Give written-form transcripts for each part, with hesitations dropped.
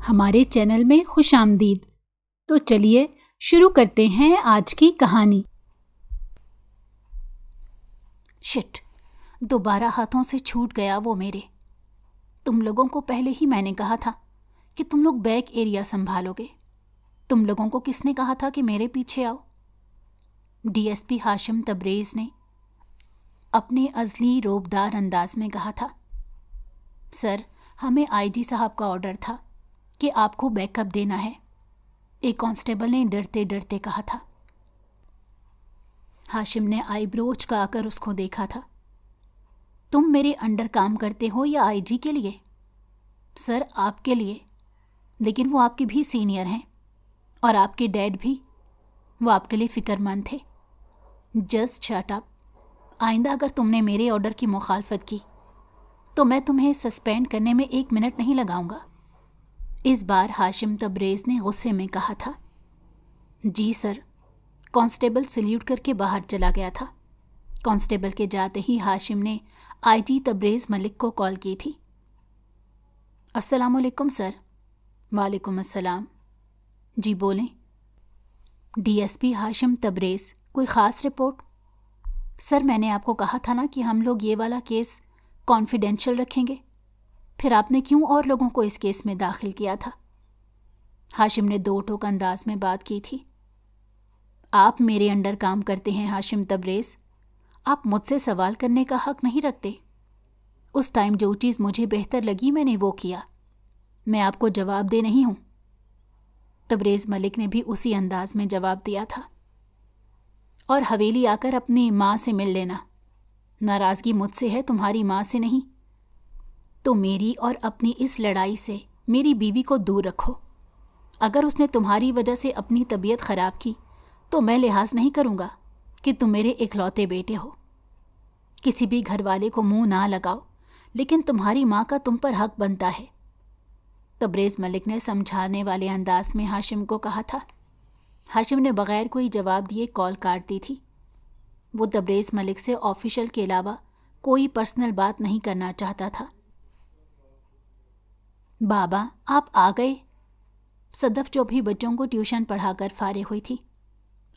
ہمارے چینل میں خوش آمدید۔ تو چلیے شروع کرتے ہیں آج کی کہانی۔ شٹ، دوبارہ ہاتھوں سے چھوٹ گیا وہ میرے۔ تم لوگوں کو پہلے ہی میں نے کہا تھا کہ تم لوگ بیک ایریا سنبھالو گے۔ تم لوگوں کو کس نے کہا تھا کہ میرے پیچھے آؤ؟ ڈی ایس پی ہاشم تبریز نے اپنے ازلی روبدار انداز میں کہا تھا۔ سر، ہمیں آئی جی صاحب کا آرڈر تھا کہ آپ کو بیک اپ دینا ہے، ایک کانسٹیبل نے ڈرتے ڈرتے کہا تھا۔ ہاشم نے آئی برو اچکا کر اس کو دیکھا تھا۔ تم میرے انڈر کام کرتے ہو یا آئی جی کے لیے؟ سر، آپ کے لیے، لیکن وہ آپ کے بھی سینئر ہیں، اور آپ کے ڈیڈ بھی، وہ آپ کے لیے فکر مند تھے۔ Just shut up. آئندہ اگر تم نے میرے آرڈر کی مخالفت کی تو میں تمہیں سسپینڈ کرنے میں 1 منٹ نہیں لگاؤں گا۔ اس بار ہاشم تبریز نے غصے میں کہا تھا۔ جی سر۔ کانسٹیبل سلیوٹ کر کے باہر چلا گیا تھا۔ کانسٹیبل کے جاتے ہی ہاشم نے آئی جی تبریز ملک کو کال کی تھی۔ السلام علیکم سر۔ وعلیکم السلام۔ جی بولیں۔ ڈی ایس پی ہاشم تبریز، کوئی خاص رپورٹ؟ سر، میں نے آپ کو کہا تھا نا کہ ہم لوگ یہ والا کیس کانفیڈینشیل رکھیں گے، پھر آپ نے کیوں اور لوگوں کو اس کیس میں داخل کیا تھا؟ ہاشم نے دو ٹوک انداز میں بات کی تھی۔ آپ میرے انڈر کام کرتے ہیں ہاشم تبریز، آپ مجھ سے سوال کرنے کا حق نہیں رکھتے۔ اس ٹائم جو چیز مجھے بہتر لگی میں نے وہ کیا، میں آپ کو جواب دے نہیں ہوں۔ تبریز ملک نے بھی اسی انداز میں جواب دیا تھا۔ اور حویلی آ کر اپنی ماں سے مل لینا، ناراضگی مجھ سے ہے، تمہاری ماں سے نہیں۔ تو میری اور اپنی اس لڑائی سے میری بیوی کو دور رکھو۔ اگر اس نے تمہاری وجہ سے اپنی طبیعت خراب کی تو میں لحاظ نہیں کروں گا کہ تم میرے اکلوتے بیٹے ہو۔ کسی بھی گھر والے کو منہ نہ لگاؤ، لیکن تمہاری ماں کا تم پر حق بنتا ہے۔ تبریز ملک نے سمجھانے والے انداز میں ہاشم کو کہا تھا۔ ہاشم نے بغیر کوئی جواب دیے کال کاٹ دی تھی۔ وہ تبریز ملک سے آفیشل کے علاوہ کوئی پرسنل بات نہیں کرنا چاہتا تھا۔ بابا، آپ آ گئے؟ صدف، جو بھی بچوں کو ٹیوشن پڑھا کر فارغ ہوئی تھی،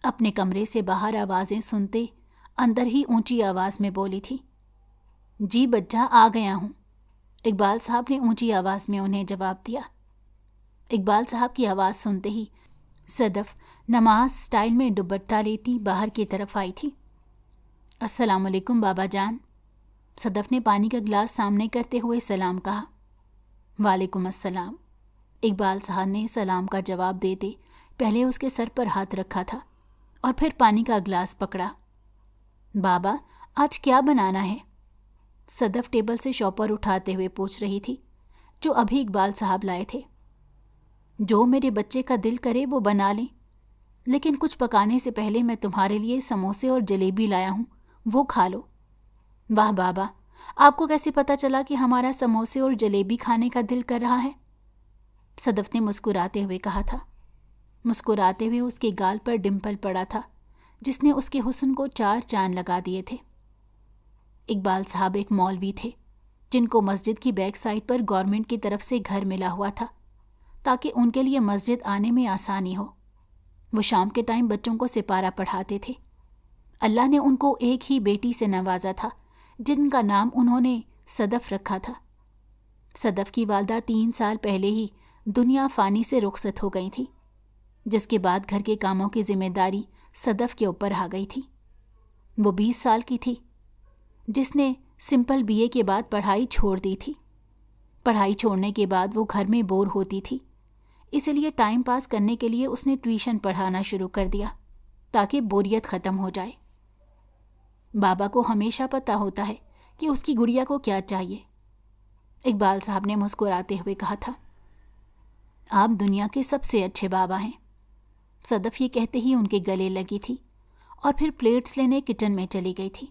اپنے کمرے سے باہر آوازیں سنتے اندر ہی اونچی آواز میں بولی تھی۔ جی بچہ، آ گیا ہوں، اقبال صاحب نے اونچی آواز میں انہیں جواب دیا۔ اقبال صاحب کی آواز سنتے ہی صدف نماز سٹائل میں دوپٹہ لیتی باہر کی طرف آئی تھی۔ السلام علیکم بابا جان۔ صدف نے پانی کا گلاس سامنے کرتے ہوئے سلام کہا۔ وعلیکم السلام۔ اقبال صاحب نے سلام کا جواب دیتے پہلے اس کے سر پر ہاتھ رکھا تھا اور پھر پانی کا گلاس پکڑا۔ بابا، آج کیا بنانا ہے؟ صدف ٹیبل سے شاپر اٹھاتے ہوئے پوچھ رہی تھی، جو ابھی اقبال صاحب لائے تھے۔ جو میرے بچے کا دل کرے وہ بنا لیں، لیکن کچھ پکانے سے پہلے میں تمہارے لیے سموسے اور جلیبی لایا ہوں، وہ کھا لو۔ واہ بابا، آپ کو کیسے پتہ چلا کہ ہمارا سموسے اور جلیبی کھانے کا دل کر رہا ہے؟ صدف نے مسکراتے ہوئے کہا تھا۔ مسکراتے ہوئے اس کے گال پر ڈمپل پڑا تھا جس نے اس کے حسن کو 4 چاند لگا دیے تھے۔ اقبال صاحب ایک مولوی تھے جن کو مسجد کی بیک سائڈ پر گورنمنٹ کی طرف سے گھر ملا ہوا تھا تاکہ ان کے لیے مسجد آنے میں آسانی ہو۔ وہ شام کے ٹائم بچوں کو سپارہ پڑھاتے تھے۔ اللہ نے ان کو ایک ہی بیٹی سے نوازا تھا جن کا نام انہوں نے صدف رکھا تھا۔ صدف کی والدہ 3 سال پہلے ہی دنیا فانی سے رخصت ہو گئی تھی، جس کے بعد گھر کے کاموں کی ذمہ داری صدف کے اوپر آ گئی تھی۔ وہ 20 سال کی تھی جس نے سمپل بی اے کے بعد پڑھائی چھوڑ دی تھی۔ پڑھائی چھوڑنے کے بعد وہ گھر میں بور ہوتی تھی، اس لیے ٹائم پاس کرنے کے لیے اس نے ٹیوشن پڑھانا شروع کر دیا تاکہ بوریت ختم ہو جائے۔ بابا کو ہمیشہ پتہ ہوتا ہے کہ اس کی گڑیا کو کیا چاہیے، اقبال صاحب نے مسکراتے ہوئے کہا تھا۔ آپ دنیا کے سب سے اچھے بابا ہیں۔ صدف یہ کہتے ہی ان کے گلے لگی تھی اور پھر پلیٹس لینے کچن میں چلی گئی تھی۔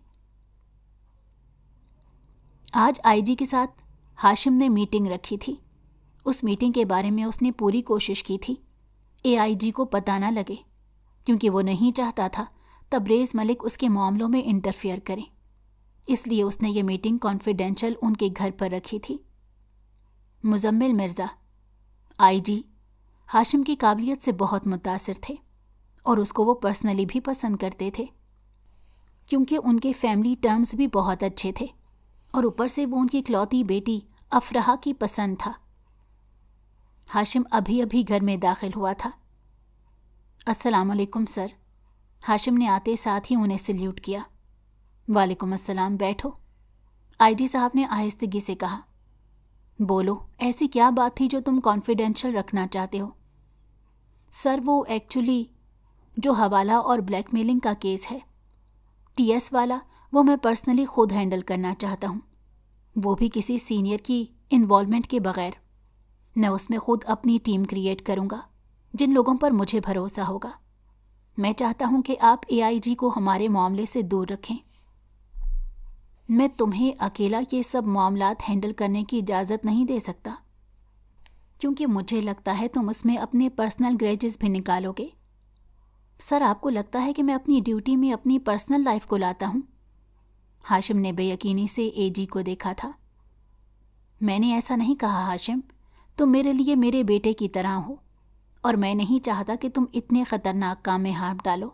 آج آئی جی کے ساتھ ہاشم نے میٹنگ رکھی تھی۔ اس میٹنگ کے بارے میں اس نے پوری کوشش کی تھی اے آئی جی کو پتہ نہ لگے، کیونکہ وہ نہیں چاہتا تھا تبریز ملک اس کے معاملوں میں انٹرفیئر کریں۔ اس لیے اس نے یہ میٹنگ کانفیڈینشیل ان کے گھر پر رکھی تھی۔ مزمل مرزا، آئی جی ہاشم کی قابلیت سے بہت متاثر تھے اور اس کو وہ پرسنلی بھی پسند کرتے تھے کیونکہ ان کے فیملی ٹرمز بھی بہت اچھے تھے اور اوپر سے وہ ان کی اکلوتی بیٹی افراح کی پسند تھا۔ ہاشم ابھی ابھی گھر میں داخل ہوا تھا۔ السلام علیکم سر۔ ہاشم نے آتے ساتھ ہی انہیں سلیوٹ کیا۔ وعلیکم السلام، بیٹھو، آئی جی صاحب نے آہستگی سے کہا۔ بولو، ایسی کیا بات تھی جو تم کانفیڈینشیل رکھنا چاہتے ہو؟ سر وہ ایکچولی جو حوالہ اور بلیک میلنگ کا کیس ہے، ٹی ایس والا، وہ میں پرسنلی خود ہینڈل کرنا چاہتا ہوں، وہ بھی کسی سینئر کی انوالومنٹ کے بغیر۔ میں اس میں خود اپنی ٹیم کریٹ کروں گا جن لوگوں پر مجھے بھروسہ ہوگا۔ میں چاہتا ہوں کہ آپ اے آئی جی کو ہمارے معاملے سے دور رکھیں۔ میں تمہیں اکیلا یہ سب معاملات ہینڈل کرنے کی اجازت نہیں دے سکتا کیونکہ مجھے لگتا ہے تم اس میں اپنے پرسنل گریجز بھی نکالو گے۔ سر، آپ کو لگتا ہے کہ میں اپنی ڈیوٹی میں اپنی پرسنل لائف کو لاتا ہوں؟ ہاشم نے بے یقینی سے اے جی کو دیکھا تھا۔ میں نے ایسا نہیں کہا ہاشم، تم میرے لیے میرے بیٹے کی طرح ہو اور میں نہیں چاہتا کہ تم اتنے خطرناک کام میں ہاتھ ڈالو۔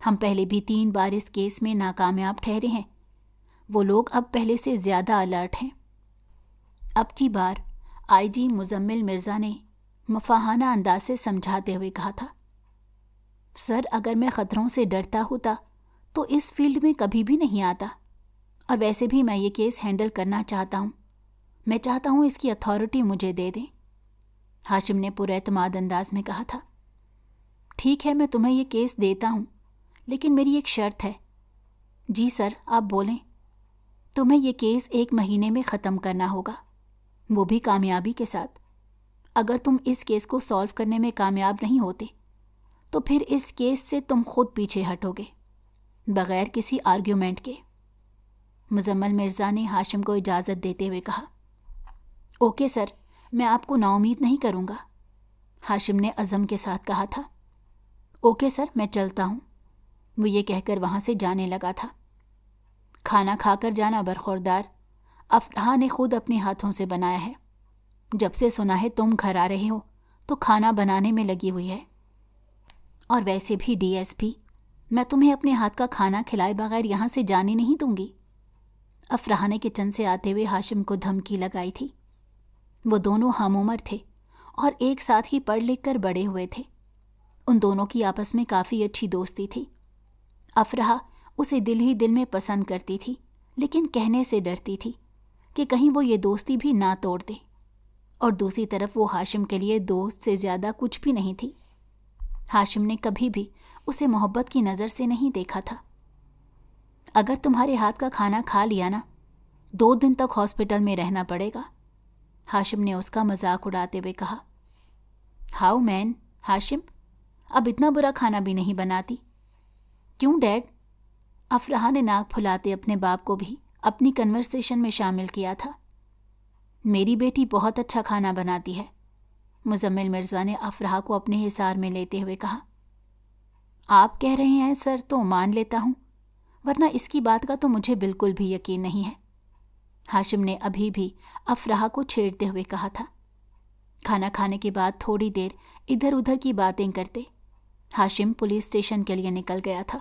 ہم پہلے بھی 3 بار اس کیس میں ناکامیاب ٹھہرے ہیں۔ وہ لوگ اب پہلے سے زیادہ الرٹ ہیں۔ اب کی بار آئی جی مزمل مرزا نے مفاہانہ انداز سے سمجھاتے ہوئے کہا تھا، سر اگر میں خطروں سے ڈرتا ہوتا تو اس فیلڈ میں کبھی بھی نہیں آتا، اور ویسے بھی میں یہ کیس ہینڈل کرنا چاہتا ہوں۔ میں چاہتا ہوں اس کی اتھارٹی مجھے دے دیں۔ ہاشم نے پر اعتماد انداز میں کہا تھا، ٹھیک ہے، میں تمہیں یہ کیس دیتا ہوں، لیکن میری ایک شرط ہے۔ جی سر، آپ بولیں۔ تمہیں یہ کیس 1 مہینے میں ختم کرنا ہوگا، وہ بھی کامیابی کے ساتھ۔ اگر تم اس کیس کو سالو کرنے میں کامیاب نہیں ہوتے تو پھر اس کیس سے تم خود پیچھے ہٹو گے بغیر کسی آرگیومنٹ کے۔ مزمل مرزا نے ہاشم کو اجازت دیتے ہوئے کہا، اوکے سر، میں آپ کو نا امید نہیں کروں گا۔ ہاشم نے عزم کے ساتھ کہا تھا۔ اوکے سر، میں چلتا ہوں، وہ یہ کہہ کر وہاں سے جانے لگا تھا۔ کھانا کھا کر جانا برخوردار، افراح نے خود اپنے ہاتھوں سے بنایا ہے۔ جب سے سنا ہے تم گھر آ رہے ہو تو کھانا بنانے میں لگی ہوئی ہے، اور ویسے بھی ڈی ایس پی، میں تمہیں اپنے ہاتھ کا کھانا کھلائے بغیر یہاں سے جانے نہیں دوں گی۔ افراح نے کچن سے آتے ہوئے ہاشم کو دھمکی لگائی تھی۔ وہ دونوں ہم عمر تھے اور ایک ساتھ ہی پڑھ لکھ کر بڑے ہوئے تھے۔ ان دونوں کی آپس میں کافی اچھی دوستی تھی۔ افراح اسے دل ہی دل میں پسند کرتی تھی، لیکن کہنے سے ڈرتی تھی کہ کہیں وہ یہ دوستی بھی نہ توڑ دے، اور دوسری طرف وہ ہاشم کے لیے دوست سے زیادہ کچھ بھی نہیں تھی۔ ہاشم نے کبھی بھی اسے محبت کی نظر سے نہیں دیکھا تھا۔ اگر تمہارے ہاتھ کا کھانا کھا لیا نا، 2 دن تک ہاسپٹل میں رہنا پڑے گا، ہاشم نے اس کا مذاق اڑاتے ہوئے کہا۔ ہاؤ مین، ہاشم، اب اتنا برا کھانا بھی نہیں بناتی؟ کیوں ڈیڈ؟ افراح نے ناک پھلاتے اپنے باپ کو بھی اپنی کنورسیشن میں شامل کیا تھا۔ میری بیٹی بہت اچھا کھانا بناتی ہے، مزمل مرزا نے افراح کو اپنے حصار میں لیتے ہوئے کہا۔ آپ کہہ رہے ہیں سر تو مان لیتا ہوں، ورنہ اس کی بات کا تو مجھے بالکل بھی یقین نہیں ہے، ہاشم نے ابھی بھی افراح کو چھیڑتے ہوئے کہا تھا۔ کھانا کھانے کے بعد تھوڑی دیر ادھر ادھر کی باتیں کرتے ہاشم پولیس اسٹیشن کے لیے نکل گیا تھا،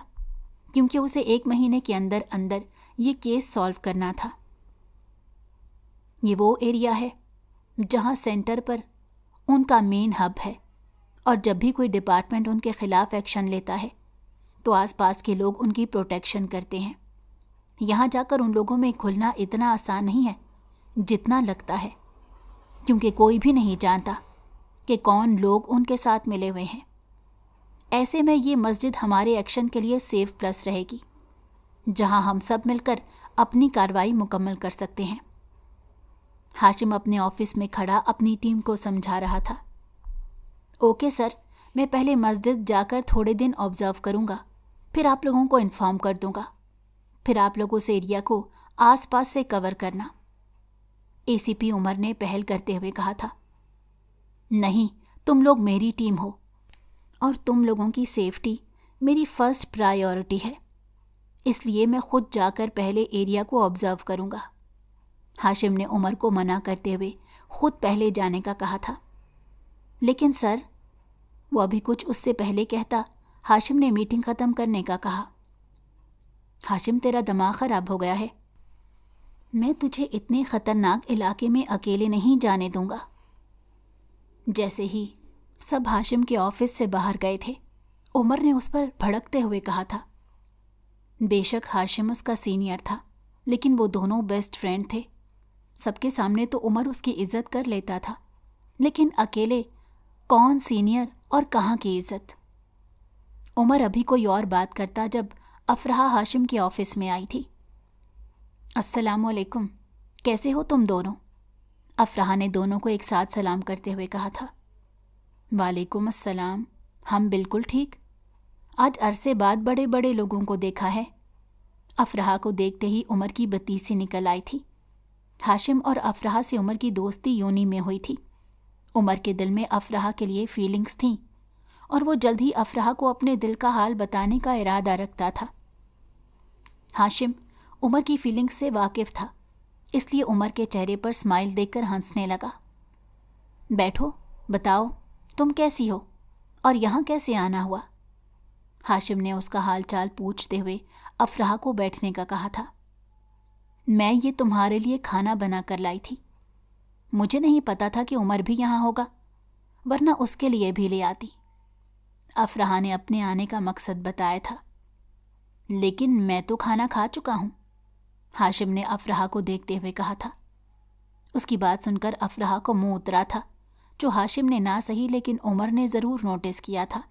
کیونکہ اسے 1 مہینے کے اندر اندر یہ کیس سالو کرنا تھا۔ یہ وہ ایریا ہے جہاں سینٹر پر ان کا مین ہب ہے، اور جب بھی کوئی ڈپارٹمنٹ ان کے خلاف ایکشن لیتا ہے تو آس پاس کے لوگ ان کی پروٹیکشن کرتے ہیں۔ یہاں جا کر ان لوگوں میں کھلنا اتنا آسان نہیں ہے جتنا لگتا ہے، کیونکہ کوئی بھی نہیں جانتا کہ کون لوگ ان کے ساتھ ملے ہوئے ہیں۔ ایسے میں یہ مسجد ہمارے ایکشن کے لیے سیف پلس رہے گی، جہاں ہم سب مل کر اپنی کارروائی مکمل کر سکتے ہیں۔ ہاشم اپنے آفس میں کھڑا اپنی ٹیم کو سمجھا رہا تھا۔ اوکے سر، میں پہلے مسجد جا کر تھوڑے دن آبزرو کروں گا، پھر آپ لوگوں کو انفارم کر دوں گا، پھر آپ لوگ اس ایریا کو آس پاس سے کور کرنا، اے سی پی عمر نے پہل کرتے ہوئے کہا تھا۔ نہیں، تم لوگ میری ٹیم ہو اور تم لوگوں کی سیفٹی میری فرسٹ پرائیورٹی ہے، اس لیے میں خود جا کر پہلے ایریا کو آبزرو کروں گا۔ ہاشم نے عمر کو منع کرتے ہوئے خود پہلے جانے کا کہا تھا۔ لیکن سر، وہ ابھی کچھ اس سے پہلے کہتا ہاشم نے میٹنگ ختم کرنے کا کہا۔ ہاشم، تیرا دماغ خراب ہو گیا ہے، میں تجھے اتنے خطرناک علاقے میں اکیلے نہیں جانے دوں گا۔ جیسے ہی سب ہاشم کے آفس سے باہر گئے تھے، عمر نے اس پر بھڑکتے ہوئے کہا تھا۔ بے شک ہاشم اس کا سینئر تھا، لیکن وہ دونوں بیسٹ فرینڈ تھے۔ سب کے سامنے تو عمر اس کی عزت کر لیتا تھا، لیکن اکیلے کون سینئر اور کہاں کی عزت؟ عمر ابھی کوئی اور بات کرتا جب افراح ہاشم کے آفس میں آئی تھی۔ السلام علیکم، کیسے ہو تم دونوں؟ افراح نے دونوں کو ایک ساتھ سلام کرتے ہوئے کہا تھا۔ وعلیکم السلام، ہم بالکل ٹھیک، آج عرصے بعد بڑے بڑے لوگوں کو دیکھا ہے۔ افراح کو دیکھتے ہی عمر کی بتیسی نکل آئی تھی۔ ہاشم اور افراح سے عمر کی دوستی یونی میں ہوئی تھی۔ عمر کے دل میں افراح کے لیے فیلنگز تھیں، اور وہ جلد ہی افراح کو اپنے دل کا حال بتانے کا ارادہ رکھتا تھا۔ ہاشم عمر کی فیلنگز سے واقف تھا، اس لیے عمر کے چہرے پر اسمائل دیکھ کر ہنسنے لگا۔ بیٹھو، بتاؤ تم کیسی ہو اور یہاں کیسے آنا ہوا؟ ہاشم نے اس کا حال چال پوچھتے ہوئے افراح کو بیٹھنے کا کہا تھا۔ میں یہ تمہارے لیے کھانا بنا کر لائی تھی، مجھے نہیں پتا تھا کہ عمر بھی یہاں ہوگا، ورنہ اس کے لیے بھی لے آتی۔ افراح نے اپنے آنے کا مقصد بتایا تھا۔ لیکن میں تو کھانا کھا چکا ہوں، ہاشم نے افراح کو دیکھتے ہوئے کہا تھا۔ اس کی بات سن کر افراح کو منہ اترا تھا، جو ہاشم نے نہ صحیح لیکن عمر نے ضرور نوٹس کیا تھا۔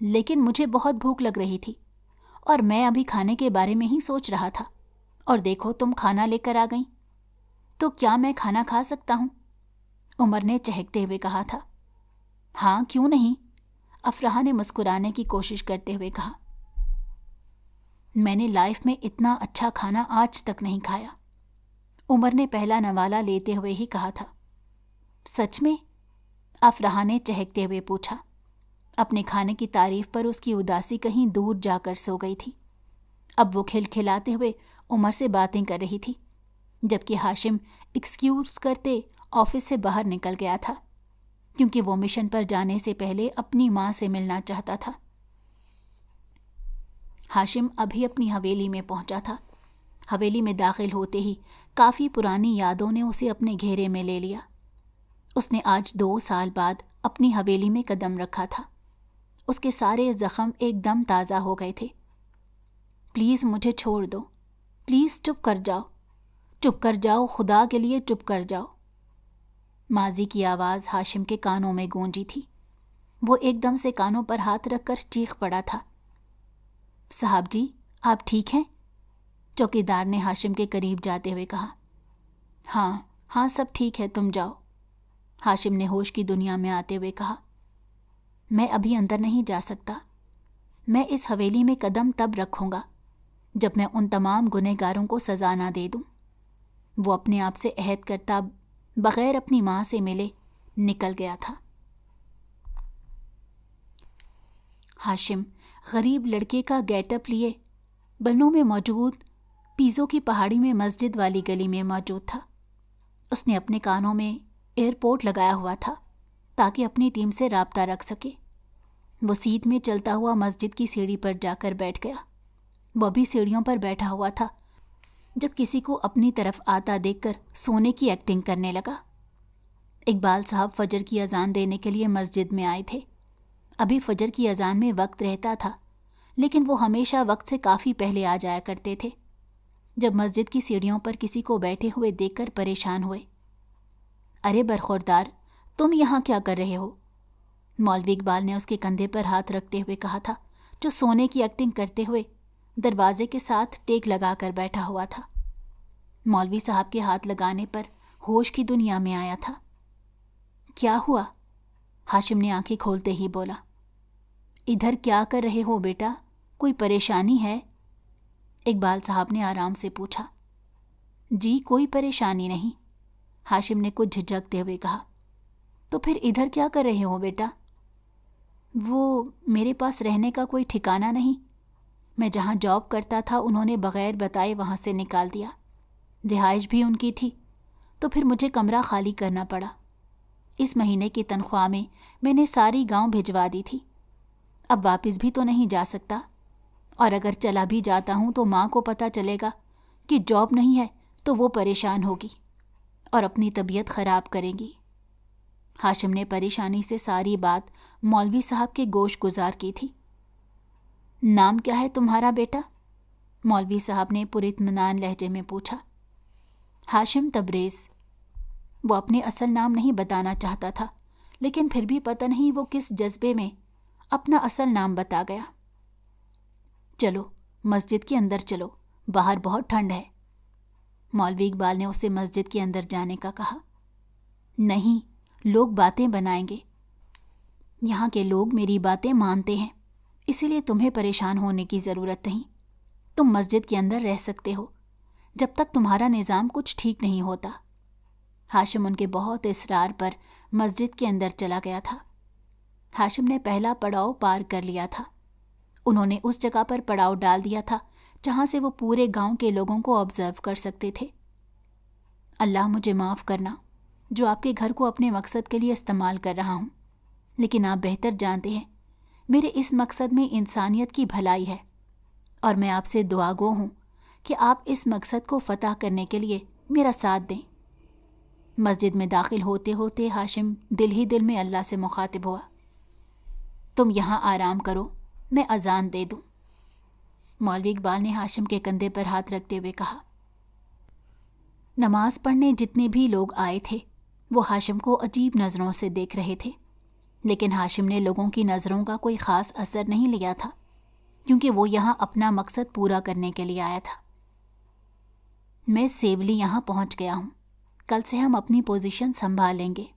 لیکن مجھے بہت بھوک لگ رہی تھی، اور میں ابھی کھانے کے بارے میں ہی سوچ رہا تھا، اور دیکھو تم کھانا لے کر آ گئیں، تو کیا میں کھانا کھا سکتا ہوں؟ عمر نے چہکتے ہوئے کہا تھا۔ ہاں، کیوں نہیں؟ افراح نے مسکرانے کی کوشش کرتے ہوئے کہا۔ میں نے لائف میں اتنا اچھا کھانا آج تک نہیں کھایا، عمر نے پہلا نوالہ لیتے ہوئے ہی کہا تھا۔ سچ میں؟ افراح نے چہکتے ہوئے پوچھا۔ اپنے کھانے کی تعریف پر اس کی اداسی کہیں دور جا کر سو گئی تھی۔ اب وہ کھلکھلاتے ہوئے عمر سے باتیں کر رہی تھی، جبکہ ہاشم ایکسکیوز کرتے آفس سے باہر نکل گیا تھا، کیونکہ وہ مشن پر جانے سے پہلے اپنی ماں سے ملنا چاہتا تھا۔ ہاشم ابھی اپنی حویلی میں پہنچا تھا۔ حویلی میں داخل ہوتے ہی کافی پرانی یادوں نے اسے اپنے گھیرے میں لے لیا۔ اس نے آج 2 سال بعد اپنی حویلی میں قدم رکھا تھا۔ اس کے سارے زخم ایک دم تازہ ہو گئے تھے۔ پلیز مجھے چھوڑ دو، پلیز چپ کر جاؤ، چپ کر جاؤ، خدا کے لیے چپ کر جاؤ۔ ماضی کی آواز ہاشم کے کانوں میں گونجی تھی۔ وہ ایک دم سے کانوں پر ہاتھ رکھ کر چیخ پڑا تھا۔ صاحب جی، آپ ٹھیک ہیں؟ چوکیدار نے ہاشم کے قریب جاتے ہوئے کہا۔ ہاں سب ٹھیک ہے، تم جاؤ، ہاشم نے ہوش کی دنیا میں آتے ہوئے کہا۔ میں ابھی اندر نہیں جا سکتا، میں اس حویلی میں قدم تب رکھوں گا جب میں ان تمام گنہگاروں کو سزا نہ دے دوں۔ وہ اپنے آپ سے عہد کرتا بغیر اپنی ماں سے ملے نکل گیا تھا۔ ہاشم غریب لڑکے کا گیٹ اپ لیے بنوں میں موجود پیزوں کی پہاڑی میں مسجد والی گلی میں موجود تھا۔ اس نے اپنے کانوں میں ایئرپورٹ لگایا ہوا تھا تاکہ اپنی ٹیم سے رابطہ رکھ سکے۔ وہ سیٹ میں چلتا ہوا مسجد کی سیڑھی پر جا کر بیٹھ گیا۔ وہ بھی سیڑھیوں پر بیٹھا ہوا تھا جب کسی کو اپنی طرف آتا دیکھ کر سونے کی ایکٹنگ کرنے لگا۔ اقبال صاحب فجر کی اذان دینے کے لیے مسجد میں آئے تھے۔ ابھی فجر کی اذان میں وقت رہتا تھا، لیکن وہ ہمیشہ وقت سے کافی پہلے آ جایا کرتے تھے۔ جب مسجد کی سیڑھیوں پر کسی کو بیٹھے ہوئے دیکھ کر پریشان ہوئے۔ ارے برخوردار، تم یہاں کیا کر رہے ہو؟ مولوی اقبال نے اس کے کندھے پر ہاتھ رکھتے ہوئے کہا تھا، جو سونے کی ایکٹنگ کرتے ہوئے دروازے کے ساتھ ٹیک لگا کر بیٹھا ہوا تھا۔ مولوی صاحب کے ہاتھ لگانے پر ہوش کی دنیا میں آیا تھا۔ کیا ہوا؟ ہاشم نے آنکھیں کھولتے ہی بولا۔ ادھر کیا کر رہے ہو بیٹا؟ کوئی پریشانی ہے؟ اقبال صاحب نے آرام سے پوچھا۔ جی کوئی پریشانی نہیں، ہاشم نے کچھ جھجکتے ہوئے کہا۔ تو پھر ادھر کیا کر رہے ہو بیٹا؟ وہ میرے پاس رہنے کا کوئی ٹھکانہ نہیں، میں جہاں جاب کرتا تھا انہوں نے بغیر بتائے وہاں سے نکال دیا، رہائش بھی ان کی تھی، تو پھر مجھے کمرہ خالی کرنا پڑا۔ इस महीने की तनख्वाह में मैंने सारी गांव भिजवा दी थी। अब वापस भी तो नहीं जा सकता, और अगर चला भी जाता हूँ तो माँ को पता चलेगा कि जॉब नहीं है तो वो परेशान होगी और अपनी तबीयत ख़राब करेगी। हाशिम ने परेशानी से सारी बात मौलवी साहब के गोश गुजार की थी। नाम क्या है तुम्हारा बेटा? मौलवी साहब ने पुरितमनान लहजे में पूछा। हाशिम तबरेज़। वो अपने असल नाम नहीं बताना चाहता था, लेकिन फिर भी पता नहीं वो किस जज्बे में अपना असल नाम बता गया। चलो मस्जिद के अंदर चलो, बाहर बहुत ठंड है। मौलवी इकबाल ने उसे मस्जिद के अंदर जाने का कहा। नहीं, लोग बातें बनाएंगे। यहाँ के लोग मेरी बातें मानते हैं, इसीलिए तुम्हें परेशान होने की ज़रूरत नहीं। तुम मस्जिद के अंदर रह सकते हो जब तक तुम्हारा निज़ाम कुछ ठीक नहीं होता। हाशिम उनके बहुत इसरार पर मस्जिद के अंदर चला गया था। हाशिम ने पहला पड़ाव पार कर लिया था। उन्होंने उस जगह पर पड़ाव डाल दिया था जहाँ से वो पूरे गांव के लोगों को ऑब्जर्व कर सकते थे। अल्लाह मुझे माफ़ करना जो आपके घर को अपने मकसद के लिए इस्तेमाल कर रहा हूँ, लेकिन आप बेहतर जानते हैं मेरे इस मकसद में इंसानियत की भलाई है, और मैं आपसे दुआगो हूँ कि आप इस मकसद को फ़तह करने के लिए मेरा साथ दें। मस्जिद में दाखिल होते होते हाशिम दिल ही दिल में अल्लाह से मुखातिब हुआ। तुम यहाँ आराम करो, मैं अजान दे दूँ। मौलवी इकबाल ने हाशिम के कंधे पर हाथ रखते हुए कहा। नमाज पढ़ने जितने भी लोग आए थे वो हाशिम को अजीब नज़रों से देख रहे थे, लेकिन हाशिम ने लोगों की नज़रों का कोई ख़ास असर नहीं लिया था, क्योंकि वो यहाँ अपना मकसद पूरा करने के लिए आया था। मैं सेवली यहाँ पहुँच गया हूँ, कल से हम अपनी पोजीशन संभाल लेंगे।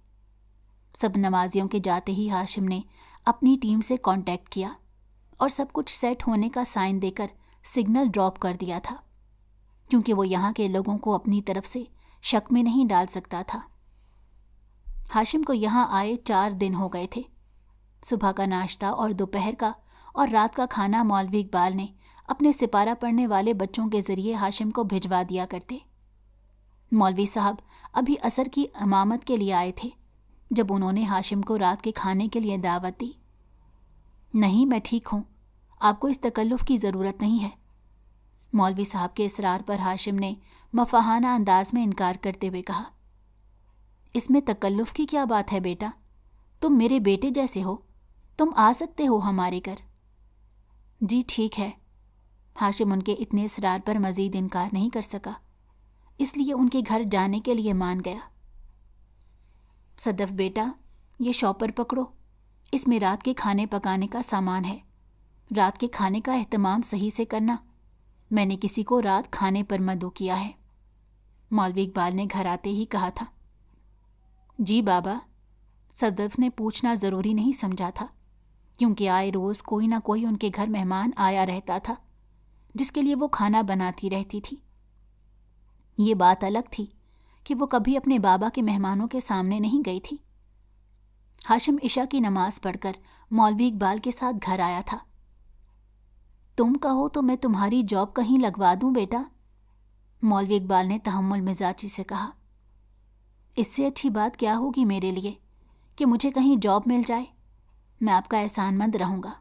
सब नमाजियों के जाते ही हाशिम ने अपनी टीम से कांटेक्ट किया और सब कुछ सेट होने का साइन देकर सिग्नल ड्रॉप कर दिया था, क्योंकि वो यहाँ के लोगों को अपनी तरफ से शक में नहीं डाल सकता था। हाशिम को यहाँ आए 4 दिन हो गए थे। सुबह का नाश्ता और दोपहर का और रात का खाना मौलवी इकबाल ने अपने सिपारा पढ़ने वाले बच्चों के ज़रिए हाशिम को भिजवा दिया करते। मौलवी साहब अभी असर की इमामत के लिए आए थे जब उन्होंने हाशिम को रात के खाने के लिए दावत दी। नहीं, मैं ठीक हूँ, आपको इस तकल्लुफ़ की ज़रूरत नहीं है। मौलवी साहब के इसरार पर हाशिम ने मफ़ाहाना अंदाज में इनकार करते हुए कहा। इसमें तकल्लुफ़ की क्या बात है बेटा? तुम मेरे बेटे जैसे हो, तुम आ सकते हो हमारे घर। जी ठीक है। हाशिम उनके इतने इसरार पर मज़ीद इनकार नहीं कर सका, इसलिए उनके घर जाने के लिए मान गया। सदफ बेटा, ये शॉपर पकड़ो, इसमें रात के खाने पकाने का सामान है। रात के खाने का एहतमाम सही से करना, मैंने किसी को रात खाने पर मदऊ किया है। मौलवी इकबाल ने घर आते ही कहा था। जी बाबा। सदफ ने पूछना ज़रूरी नहीं समझा था, क्योंकि आए रोज़ कोई ना कोई उनके घर मेहमान आया रहता था जिसके लिए वो खाना बनाती रहती थी। ये बात अलग थी कि वो कभी अपने बाबा के मेहमानों के सामने नहीं गई थी। हाशिम इशा की नमाज़ पढ़कर मौलवी इकबाल के साथ घर आया था। तुम कहो तो मैं तुम्हारी जॉब कहीं लगवा दूं बेटा, मौलवी इकबाल ने तहम्मुल मिजाजी से कहा। इससे अच्छी बात क्या होगी मेरे लिए कि मुझे कहीं जॉब मिल जाए। मैं आपका एहसानमंद रहूँगा।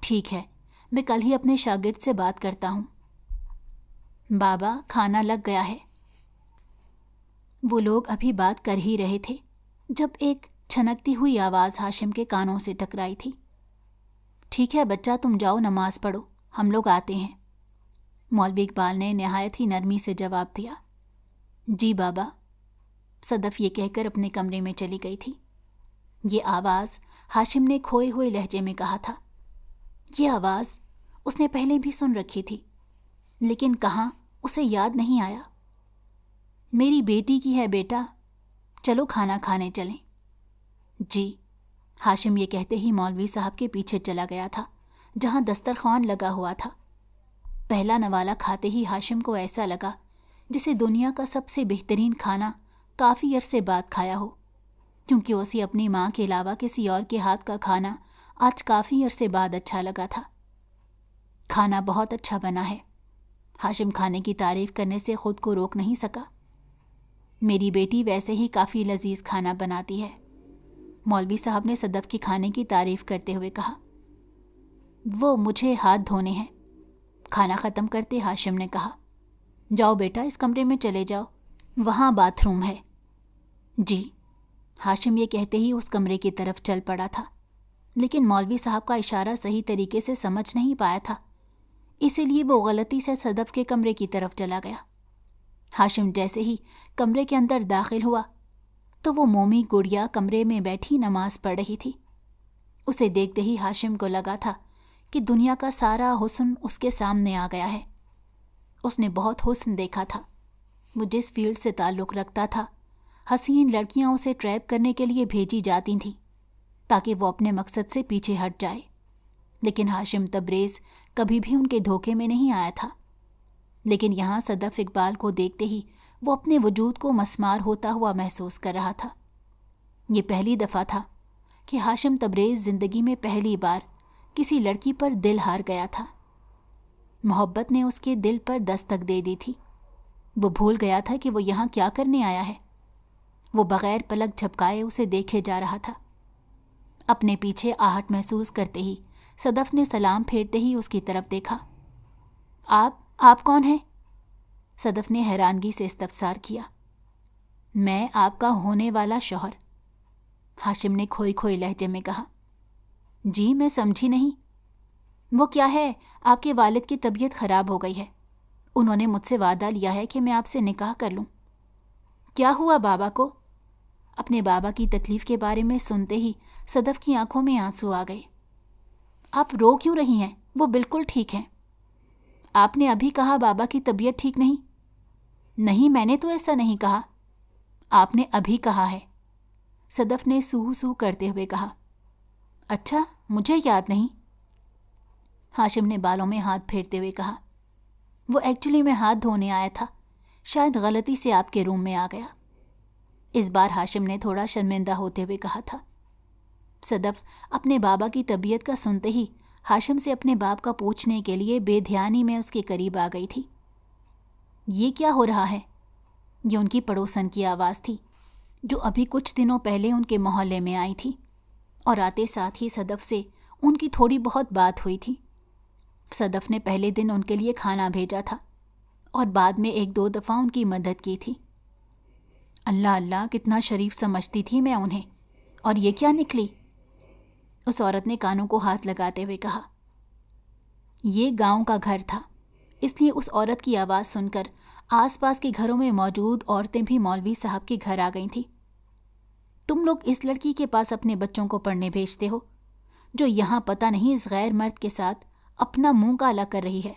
ठीक है, मैं कल ही अपने शागिर्द से बात करता हूँ। बाबा, खाना लग गया है। वो लोग अभी बात कर ही रहे थे जब एक छनकती हुई आवाज़ हाशिम के कानों से टकराई थी। ठीक है बच्चा, तुम जाओ नमाज पढ़ो, हम लोग आते हैं। मौलवी इकबाल ने नहायत ही नरमी से जवाब दिया। जी बाबा। सदफ ये कहकर अपने कमरे में चली गई थी। ये आवाज़ हाशिम ने खोए हुए लहजे में कहा था। ये आवाज़ उसने पहले भी सुन रखी थी, लेकिन कहाँ उसे याद नहीं आया। मेरी बेटी की है बेटा, चलो खाना खाने चलें। जी। हाशिम ये कहते ही मौलवी साहब के पीछे चला गया था जहाँ दस्तरखान लगा हुआ था। पहला नवाला खाते ही हाशिम को ऐसा लगा जिसे दुनिया का सबसे बेहतरीन खाना काफ़ी अरसे बाद खाया हो, क्योंकि उसे अपनी माँ के अलावा किसी और के हाथ का खाना आज काफ़ी अरसे बाद अच्छा लगा था। खाना बहुत अच्छा बना है। हाशिम खाने की तारीफ़ करने से ख़ुद को रोक नहीं सका। میری بیٹی ویسے ہی کافی لذیذ کھانا بناتی ہے، مولوی صاحب نے صدف کی کھانے کی تعریف کرتے ہوئے کہا۔ وہ مجھے ہاتھ دھونے ہیں، کھانا ختم کرتے ہاشم نے کہا۔ جاؤ بیٹا، اس کمرے میں چلے جاؤ، وہاں باتھ روم ہے۔ جی، ہاشم یہ کہتے ہی اس کمرے کی طرف چل پڑا تھا، لیکن مولوی صاحب کا اشارہ صحیح طریقے سے سمجھ نہیں پایا تھا، اسی لیے وہ غلطی سے صدف کے کمرے کی طرف چلا گیا۔ ہاشم جیسے ہی کمرے کے اندر داخل ہوا تو وہ مومی گڑیا کمرے میں بیٹھی نماز پڑھ رہی تھی۔ اسے دیکھتے ہی ہاشم کو لگا تھا کہ دنیا کا سارا حسن اس کے سامنے آ گیا ہے۔ اس نے بہت حسن دیکھا تھا۔ وہ جس فیلڈ سے تعلق رکھتا تھا، حسین لڑکیاں اسے ٹریپ کرنے کے لیے بھیجی جاتی تھیں تاکہ وہ اپنے مقصد سے پیچھے ہٹ جائے، لیکن ہاشم تبریز کبھی بھی ان کے دھوکے میں نہیں آیا تھا۔ لیکن یہاں صدف اقبال کو دیکھتے ہی وہ اپنے وجود کو مسمار ہوتا ہوا محسوس کر رہا تھا۔ یہ پہلی دفعہ تھا کہ ہاشم تبریز زندگی میں پہلی بار کسی لڑکی پر دل ہار گیا تھا۔ محبت نے اس کے دل پر دستک دے دی تھی۔ وہ بھول گیا تھا کہ وہ یہاں کیا کرنے آیا ہے۔ وہ بغیر پلک جھپکائے اسے دیکھے جا رہا تھا۔ اپنے پیچھے آہٹ محسوس کرتے ہی صدف نے سلام پھیرتے ہی اس کی طرف دیکھا۔ آپ کون ہیں؟ صدف نے حیرانگی سے استفسار کیا۔ میں آپ کا ہونے والا شوہر، ہاشم نے کھوئی کھوئی لہجے میں کہا۔ جی میں سمجھی نہیں۔ وہ کیا ہے، آپ کے والد کی طبیعت خراب ہو گئی ہے، انہوں نے مجھ سے وعدہ لیا ہے کہ میں آپ سے نکاح کر لوں۔ کیا ہوا بابا کو؟ اپنے بابا کی تکلیف کے بارے میں سنتے ہی صدف کی آنکھوں میں آنسو آ گئے۔ آپ رو کیوں رہی ہیں؟ وہ بالکل ٹھیک ہیں۔ آپ نے ابھی کہا بابا کی طبیعت ٹھیک نہیں۔ نہیں، میں نے تو ایسا نہیں کہا۔ آپ نے ابھی کہا ہے، صدف نے سو سو کرتے ہوئے کہا۔ اچھا، مجھے یاد نہیں۔ ہاشم نے بالوں میں ہاتھ پھیرتے ہوئے کہا۔ وہ ایکچولی میں ہاتھ دھونے آیا تھا، شاید غلطی سے آپ کے روم میں آ گیا۔ اس بار ہاشم نے تھوڑا شرمندہ ہوتے ہوئے کہا تھا۔ صدف اپنے بابا کی طبیعت کا سنتے ہی ہاشم سے اپنے باپ کا پوچھنے کے لیے بے دھیانی میں اس کے قریب آ گئی تھی۔ یہ کیا ہو رہا ہے؟ یہ ان کی پڑوسن کی آواز تھی جو ابھی کچھ دنوں پہلے ان کے محلے میں آئی تھی، اور آتے ساتھ ہی صدف سے ان کی تھوڑی بہت بات ہوئی تھی۔ صدف نے پہلے دن ان کے لیے کھانا بھیجا تھا اور بعد میں 1-2 دفعہ ان کی مدد کی تھی۔ اللہ اللہ، کتنا شریف سمجھتی تھی میں انہیں، اور یہ کیا نکلی؟ اس عورت نے کانوں کو ہاتھ لگاتے ہوئے کہا۔ یہ گاؤں کا گھر تھا، اس لیے اس عورت کی آواز سن کر آس پاس کے گھروں میں موجود عورتیں بھی مولوی صاحب کے گھر آ گئی تھیں۔ تم لوگ اس لڑکی کے پاس اپنے بچوں کو پڑھنے بھیجتے ہو جو یہاں پتہ نہیں اس غیر مرد کے ساتھ اپنا منہ کالا کر رہی ہے۔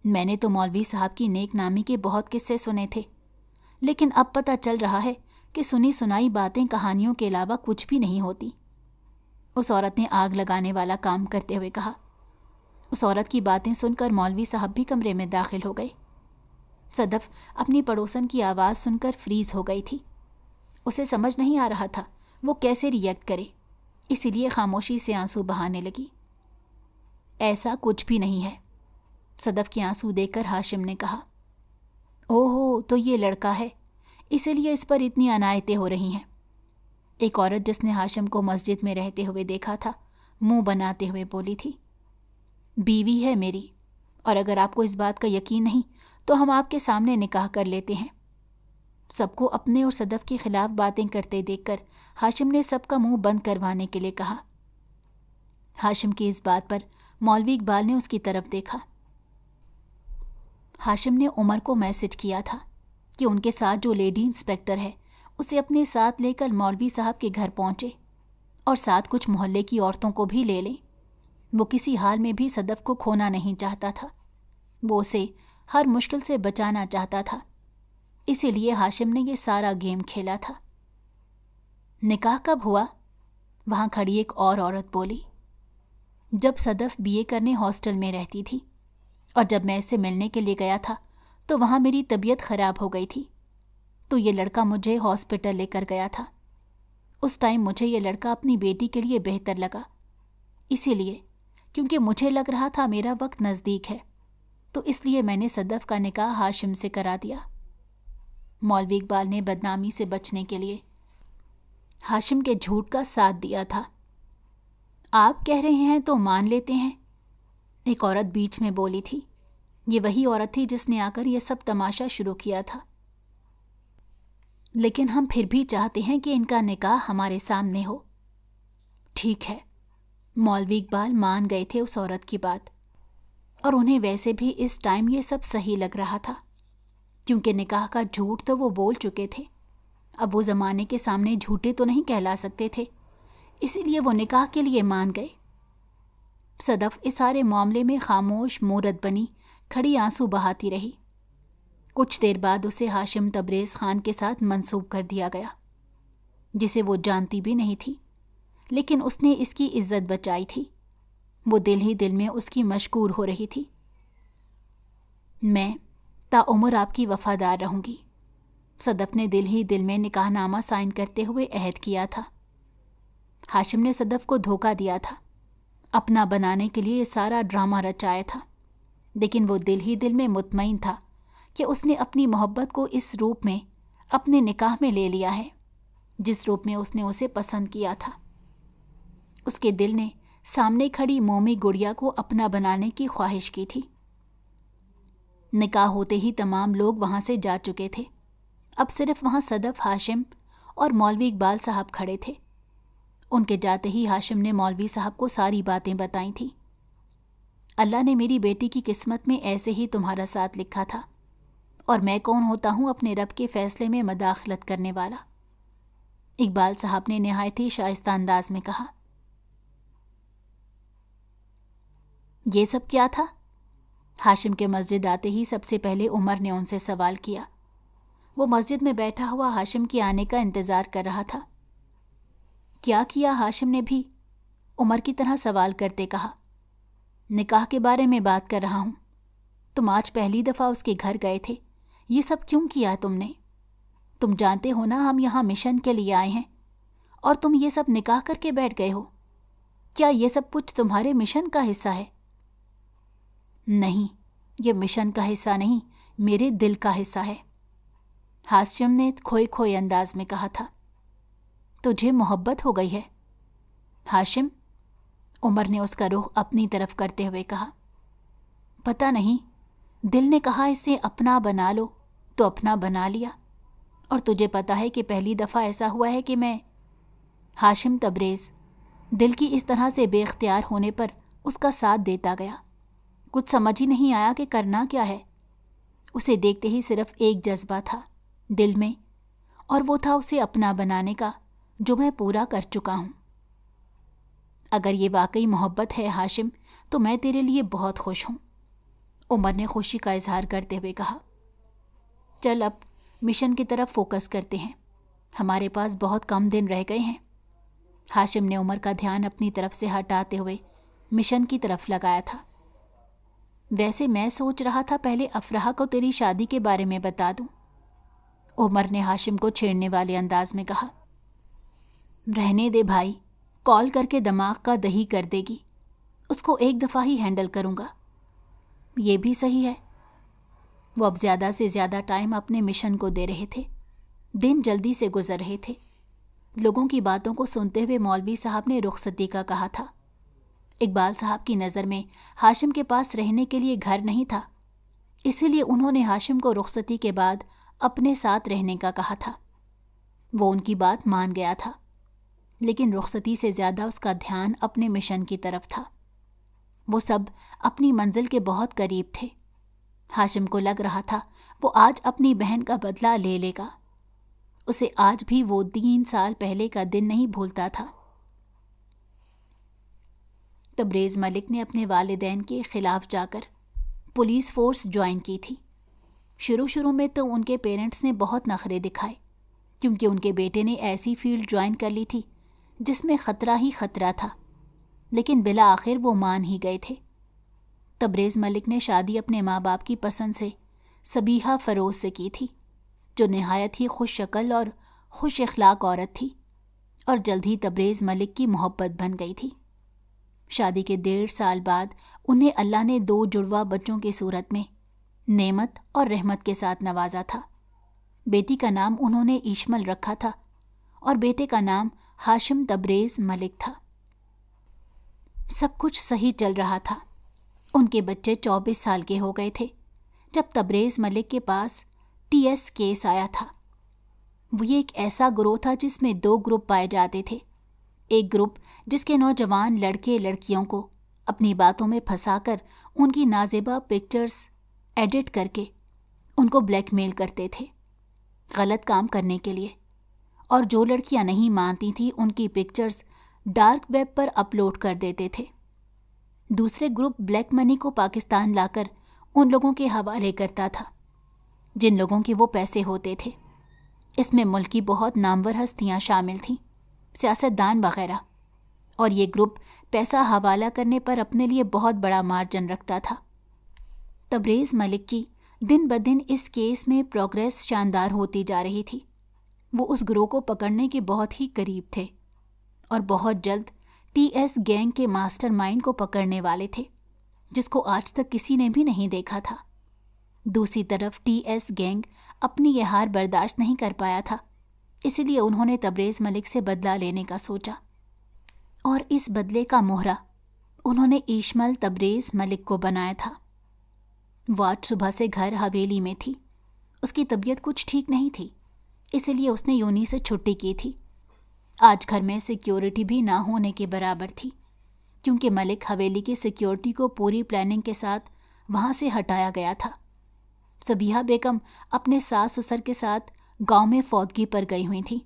میں نے تو مولوی صاحب کی نیک نامی کے بہت قصے سنے تھے، لیکن اب پتہ چل رہا ہے کہ سنی سنائی باتیں کہانیوں کے علاوہ کچھ بھی نہیں ہوتی۔ اس عورت نے آگ لگانے والا کام کرتے ہوئے کہا۔ اس عورت کی باتیں سن کر مولوی صاحب بھی کمرے میں داخل ہو گئے۔ صدف اپنی پڑوسن کی آواز سن کر فریز ہو گئی تھی۔ اسے سمجھ نہیں آ رہا تھا وہ کیسے ریئیکٹ کرے، اسی لیے خاموشی سے آنسو بہانے لگی۔ ایسا کچھ بھی نہیں ہے، صدف کے آنسو دیکھ کر ہاشم نے کہا۔ اوہو، تو یہ لڑکا ہے، اسی لیے اس پر اتنی عنایتیں ہو رہی ہیں۔ ایک عورت جس نے ہاشم کو مسجد میں رہتے ہوئے دیکھا تھا منہ بناتے ہوئے بولی تھی۔ بیوی ہے میری، اور اگر آپ کو اس بات کا یقین نہیں تو ہم آپ کے سامنے نکاح کر لیتے ہیں۔ سب کو اپنے اور صدف کے خلاف باتیں کرتے دیکھ کر ہاشم نے سب کا منہ بند کروانے کے لیے کہا۔ ہاشم کی اس بات پر مولوی اقبال نے اس کی طرف دیکھا۔ ہاشم نے عمر کو میسج کیا تھا کہ ان کے ساتھ جو لیڈی انسپیکٹر ہے اسے اپنے ساتھ لے کر مولوی صاحب کے گھر پہنچے اور ساتھ کچھ محلے کی عورتوں کو بھی لے لیں۔ وہ کسی حال میں بھی صدف کو کھونا نہیں چاہتا تھا، وہ اسے ہر مشکل سے بچانا چاہتا تھا، اسی لیے ہاشم نے یہ سارا گیم کھیلا تھا۔ نکاح کب ہوا؟ وہاں کھڑی ایک اور عورت بولی۔ جب صدف BA کرنے ہاسٹل میں رہتی تھی، اور جب میں اسے ملنے کے لیے گیا تھا تو وہاں میری طبیعت خراب ہو گئی تھی، تو یہ لڑکا مجھے ہاسپٹل لے کر گیا تھا۔ اس ٹائم مجھے یہ لڑکا اپنی بیٹی کے لیے بہتر لگا، اسی لیے کیونکہ مجھے لگ رہا تھا میرا وقت نزدیک ہے، تو اس لیے میں نے صدف کا نکاح ہاشم سے کرا دیا۔ मौलवी इकबाल ने बदनामी से बचने के लिए हाशिम के झूठ का साथ दिया था। आप कह रहे हैं तो मान लेते हैं, एक औरत बीच में बोली थी। ये वही औरत थी जिसने आकर यह सब तमाशा शुरू किया था। लेकिन हम फिर भी चाहते हैं कि इनका निकाह हमारे सामने हो। ठीक है। मौलवी इकबाल मान गए थे उस औरत की बात, और उन्हें वैसे भी इस टाइम ये सब सही लग रहा था, क्योंकि निकाह का झूठ तो वो बोल चुके थे। अब वो ज़माने के सामने झूठे तो नहीं कहला सकते थे, इसीलिए वो निकाह के लिए मान गए। सदफ इस सारे मामले में खामोश मूरत बनी खड़ी आंसू बहाती रही। कुछ देर बाद उसे हाशिम तबरेज़ खान के साथ मंसूब कर दिया गया, जिसे वो जानती भी नहीं थी, लेकिन उसने इसकी इज्जत बचाई थी। वो दिल ही दिल में उसकी मशकूर हो रही थी। मैं ताउम्र आपकी वफादार रहूंगी। सदफ ने दिल ही दिल में निकाहनामा साइन करते हुए अहद किया था। हाशिम ने सदफ को धोखा दिया था, अपना बनाने के लिए सारा ड्रामा रचाया था, लेकिन वो दिल ही दिल में मुतमईन था कि उसने अपनी मोहब्बत को इस रूप में अपने निकाह में ले लिया है जिस रूप में उसने उसे पसंद किया था। उसके दिल ने सामने खड़ी मोमी गुड़िया को अपना बनाने की ख्वाहिश की थी। निकाह होते ही तमाम लोग वहाँ से जा चुके थे। अब सिर्फ वहाँ सदफ, हाशिम और मौलवी इकबाल साहब खड़े थे। उनके जाते ही हाशिम ने मौलवी साहब को सारी बातें बताई थी। अल्लाह ने मेरी बेटी की किस्मत में ऐसे ही तुम्हारा साथ लिखा था, और मैं कौन होता हूँ अपने रब के फैसले में मदाखलत करने वाला। इकबाल साहब ने निहायत ही शाइस्ता अंदाज में कहा। ये सब क्या था? हाशिम के मस्जिद आते ही सबसे पहले उमर ने उनसे सवाल किया। वो मस्जिद में बैठा हुआ हाशिम के आने का इंतज़ार कर रहा था। क्या किया? हाशिम ने भी उमर की तरह सवाल करते कहा। निकाह के बारे में बात कर रहा हूँ। तुम आज पहली दफ़ा उसके घर गए थे, ये सब क्यों किया तुमने? तुम जानते हो ना हम यहाँ मिशन के लिए आए हैं, और तुम ये सब निकाह करके बैठ गए हो। क्या ये सब कुछ तुम्हारे मिशन का हिस्सा है? नहीं, ये मिशन का हिस्सा नहीं, मेरे दिल का हिस्सा है, हाशिम ने खोए खोए अंदाज में कहा था। तुझे मोहब्बत हो गई है हाशिम? उमर ने उसका रुख अपनी तरफ करते हुए कहा। पता नहीं, दिल ने कहा इसे अपना बना लो तो अपना बना लिया, और तुझे पता है कि पहली दफ़ा ऐसा हुआ है कि मैं हाशिम तबरेज़ दिल की इस तरह से बेख्तियार होने पर उसका साथ देता गया। कुछ समझ ही नहीं आया कि करना क्या है। उसे देखते ही सिर्फ एक जज्बा था दिल में, और वो था उसे अपना बनाने का, जो मैं पूरा कर चुका हूँ। अगर ये वाकई मोहब्बत है हाशिम, तो मैं तेरे लिए बहुत खुश हूँ, उमर ने खुशी का इजहार करते हुए कहा। चल अब मिशन की तरफ फोकस करते हैं, हमारे पास बहुत कम दिन रह गए हैं। हाशिम ने उमर का ध्यान अपनी तरफ से हटाते हुए मिशन की तरफ लगाया था। वैसे मैं सोच रहा था पहले अफराह को तेरी शादी के बारे में बता दूं, उमर ने हाशिम को छेड़ने वाले अंदाज में कहा। रहने दे भाई, कॉल करके दिमाग का दही कर देगी, उसको एक दफ़ा ही हैंडल करूँगा। ये भी सही है। वो अब ज़्यादा से ज़्यादा टाइम अपने मिशन को दे रहे थे। दिन जल्दी से गुजर रहे थे। लोगों की बातों को सुनते हुए मौलवी साहब ने रुखसती का कहा था। इकबाल साहब की नज़र में हाशिम के पास रहने के लिए घर नहीं था, इसीलिए उन्होंने हाशिम को रुखसती के बाद अपने साथ रहने का कहा था। वो उनकी बात मान गया था, लेकिन रुखसती से ज़्यादा उसका ध्यान अपने मिशन की तरफ था। वो सब अपनी मंजिल के बहुत करीब थे। हाशिम को लग रहा था वो आज अपनी बहन का बदला ले लेगा। उसे आज भी वो 3 साल पहले का दिन नहीं भूलता था। तबरेज़ मलिक ने अपने वालिदैन के ख़िलाफ़ जाकर पुलिस फोर्स ज्वाइन की थी। शुरू में तो उनके पेरेंट्स ने बहुत नखरे दिखाए, क्योंकि उनके बेटे ने ऐसी फील्ड ज्वाइन कर ली थी जिसमें ख़तरा ही ख़तरा था, लेकिन बिला आखिर वो मान ही गए थे। तबरेज़ मलिक ने शादी अपने माँ बाप की पसंद से सबीहा फ़रोज़ से की थी, जो नहायत ही खुश शक्ल और खुश इखलाक औरत थी, और जल्द ही तबरेज़ मलिक की मोहब्बत बन गई थी। शादी के 1.5 साल बाद उन्हें अल्लाह ने 2 जुड़वा बच्चों की सूरत में नेमत और रहमत के साथ नवाजा था। बेटी का नाम उन्होंने ईशमल रखा था और बेटे का नाम हाशिम तबरेज मलिक था। सब कुछ सही चल रहा था। उनके बच्चे 24 साल के हो गए थे जब तबरेज मलिक के पास टीएस केस आया था। वो ये एक ऐसा ग्रोह था जिसमें 2 ग्रुप पाए जाते थे। एक ग्रुप जिसके नौजवान लड़के लड़कियों को अपनी बातों में फंसाकर उनकी नाजेबा पिक्चर्स एडिट करके उनको ब्लैकमेल करते थे गलत काम करने के लिए, और जो लड़कियां नहीं मानती थी उनकी पिक्चर्स डार्क वेब पर अपलोड कर देते थे। दूसरे ग्रुप ब्लैक मनी को पाकिस्तान लाकर उन लोगों के हवाले करता था जिन लोगों के वो पैसे होते थे। इसमें मुल्क की बहुत नामवर हस्तियां शामिल थीं, सियासतदान वगैरह, और ये ग्रुप पैसा हवाला करने पर अपने लिए बहुत बड़ा मार्जिन रखता था। तबरेज मलिक की दिन ब दिन इस केस में प्रोग्रेस शानदार होती जा रही थी। वो उस ग्रोह को पकड़ने के बहुत ही करीब थे और बहुत जल्द टीएस गैंग के मास्टरमाइंड को पकड़ने वाले थे, जिसको आज तक किसी ने भी नहीं देखा था। दूसरी तरफ टीएस गैंग अपनी यह हार बर्दाश्त नहीं कर पाया था, इसलिए उन्होंने तबरेज मलिक से बदला लेने का सोचा, और इस बदले का मोहरा उन्होंने ईशमल तबरेज मलिक को बनाया था। वो आज सुबह से घर हवेली में थी। उसकी तबीयत कुछ ठीक नहीं थी, इसलिए उसने यूनी से छुट्टी की थी। आज घर में सिक्योरिटी भी ना होने के बराबर थी, क्योंकि मलिक हवेली की सिक्योरिटी को पूरी प्लानिंग के साथ वहाँ से हटाया गया था। सबीहा बेगम अपने सास ससुर के साथ गांव में फौतगी पर गई हुई थी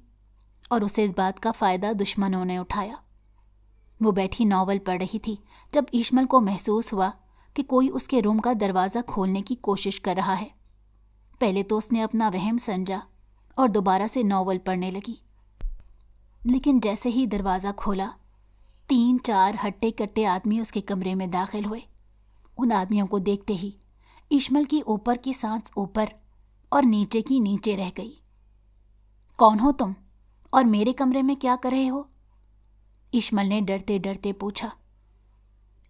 और उसे इस बात का फ़ायदा दुश्मनों ने उठाया। वो बैठी नॉवल पढ़ रही थी जब ईशमल को महसूस हुआ कि कोई उसके रूम का दरवाज़ा खोलने की कोशिश कर रहा है। पहले तो उसने अपना वहम समझा और दोबारा से नॉवल पढ़ने लगी, लेकिन जैसे ही दरवाज़ा खोला 3-4 हट्टे कट्टे आदमी उसके कमरे में दाखिल हुए। उन आदमियों को देखते ही ईशमल की ऊपर की सांस ऊपर और नीचे की नीचे रह गई। कौन हो तुम और मेरे कमरे में क्या कर रहे हो? ईशमल ने डरते डरते पूछा।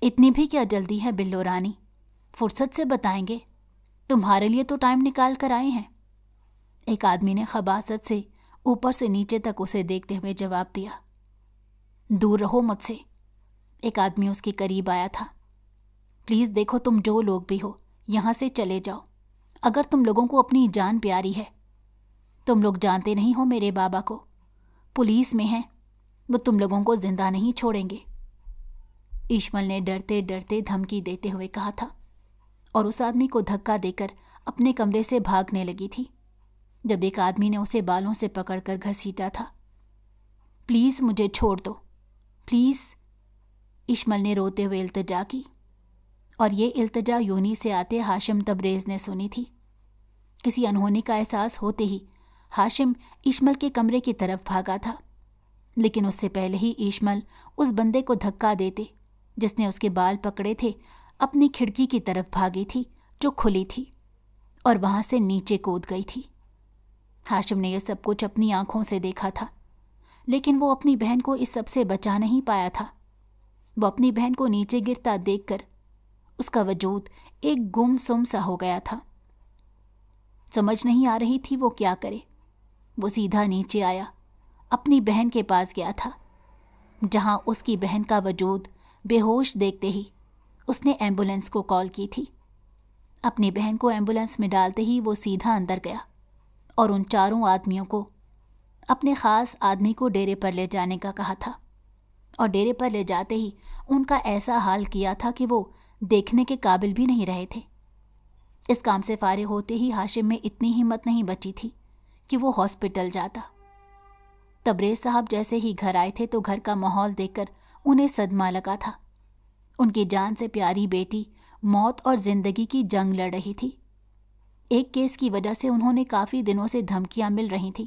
इतनी भी क्या जल्दी है बिल्लो रानी, फुर्सत से बताएंगे, तुम्हारे लिए तो टाइम निकाल कर आए हैं। एक आदमी ने खबासत से ऊपर से नीचे तक उसे देखते हुए जवाब दिया। दूर रहो मुझसे। एक आदमी उसके करीब आया था। प्लीज़ देखो, तुम जो लोग भी हो यहाँ से चले जाओ, अगर तुम लोगों को अपनी जान प्यारी है। तुम लोग जानते नहीं हो मेरे बाबा को, पुलिस में हैं, वो तुम लोगों को जिंदा नहीं छोड़ेंगे। ईशमल ने डरते डरते धमकी देते हुए कहा था और उस आदमी को धक्का देकर अपने कमरे से भागने लगी थी जब एक आदमी ने उसे बालों से पकड़कर घसीटा था। प्लीज़ मुझे छोड़ दो, प्लीज़, ईशमल ने रोते हुए इल्तिजा की, और ये इल्तिजा यूनी से आते हाशिम तबरेज ने सुनी थी। किसी अनहोनी का एहसास होते ही हाशिम ईशमल के कमरे की तरफ भागा था, लेकिन उससे पहले ही ईशमल उस बंदे को धक्का देते जिसने उसके बाल पकड़े थे अपनी खिड़की की तरफ भागी थी जो खुली थी और वहाँ से नीचे कूद गई थी। हाशिम ने यह सब कुछ अपनी आंखों से देखा था, लेकिन वो अपनी बहन को इस सब से बचा नहीं पाया था। वो अपनी बहन को नीचे गिरता देखकर उसका वजूद एक गुमसुम सा हो गया था। समझ नहीं आ रही थी वो क्या करे। वो सीधा नीचे आया, अपनी बहन के पास गया था, जहां उसकी बहन का वजूद बेहोश देखते ही उसने एम्बुलेंस को कॉल की थी। अपनी बहन को एम्बुलेंस में डालते ही वो सीधा अंदर गया और उन चारों आदमियों को अपने ख़ास आदमी को डेरे पर ले जाने का कहा था, और डेरे पर ले जाते ही उनका ऐसा हाल किया था कि वो देखने के काबिल भी नहीं रहे थे। इस काम से फारिग होते ही हाशिम में इतनी हिम्मत नहीं बची थी कि वो हॉस्पिटल जाता। तबरेज साहब जैसे ही घर आए थे तो घर का माहौल देखकर उन्हें सदमा लगा था। उनकी जान से प्यारी बेटी मौत और ज़िंदगी की जंग लड़ रही थी। एक केस की वजह से उन्होंने काफ़ी दिनों से धमकियां मिल रही थीं,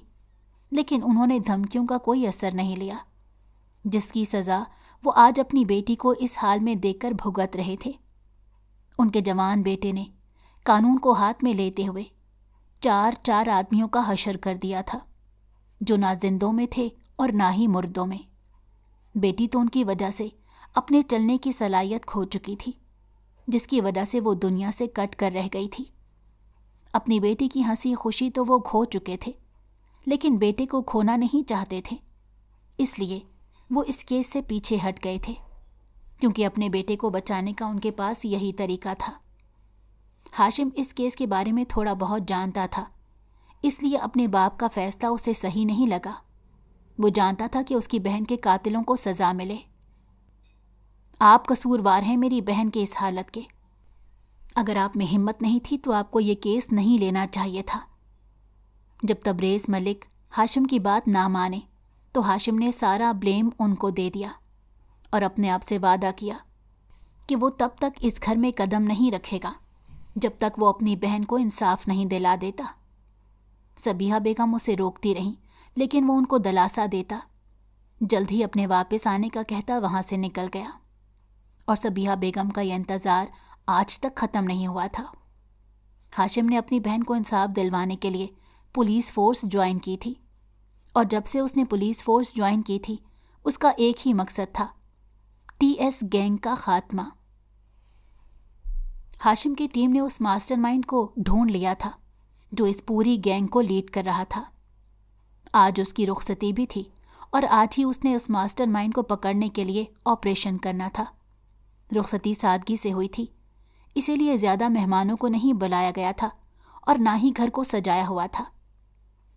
लेकिन उन्होंने धमकियों का कोई असर नहीं लिया, जिसकी सज़ा वो आज अपनी बेटी को इस हाल में देखकर भुगत रहे थे। उनके जवान बेटे ने कानून को हाथ में लेते हुए 4 आदमियों का हशर कर दिया था, जो ना जिंदों में थे और ना ही मुर्दों में। बेटी तो उनकी वजह से अपने चलने की सलाहियत खो चुकी थी, जिसकी वजह से वो दुनिया से कट कर रह गई थी। अपनी बेटी की हंसी खुशी तो वो खो चुके थे, लेकिन बेटे को खोना नहीं चाहते थे। इसलिए वो इस केस से पीछे हट गए थे, क्योंकि अपने बेटे को बचाने का उनके पास यही तरीका था। हाशिम इस केस के बारे में थोड़ा बहुत जानता था, इसलिए अपने बाप का फैसला उसे सही नहीं लगा। वो जानता था कि उसकी बहन के कातिलों को सज़ा मिले। आप कसूरवार हैं मेरी बहन के इस हालत के। अगर आप में हिम्मत नहीं थी तो आपको ये केस नहीं लेना चाहिए था। जब तबरेज़ मलिक हाशिम की बात ना माने तो हाशिम ने सारा ब्लेम उनको दे दिया और अपने आप से वादा किया कि वो तब तक इस घर में कदम नहीं रखेगा जब तक वो अपनी बहन को इंसाफ नहीं दिला देता। सबीहा बेगम उसे रोकती रहीं, लेकिन वो उनको दिलासा देता। जल्द ही अपने वापस आने का कहता वहाँ से निकल गया और सबीहा बेगम का यह इंतज़ार आज तक ख़त्म नहीं हुआ था। हाशिम ने अपनी बहन को इंसाफ दिलवाने के लिए पुलिस फोर्स ज्वाइन की थी, और जब से उसने पुलिस फोर्स ज्वाइन की थी उसका एक ही मकसद था, TS गैंग का खात्मा। हाशिम की टीम ने उस मास्टरमाइंड को ढूंढ लिया था जो इस पूरी गैंग को लीड कर रहा था। आज उसकी रुखसती भी थी और आज ही उसने उस मास्टरमाइंड को पकड़ने के लिए ऑपरेशन करना था। रुखसती सादगी से हुई थी, इसीलिए ज़्यादा मेहमानों को नहीं बुलाया गया था और ना ही घर को सजाया हुआ था।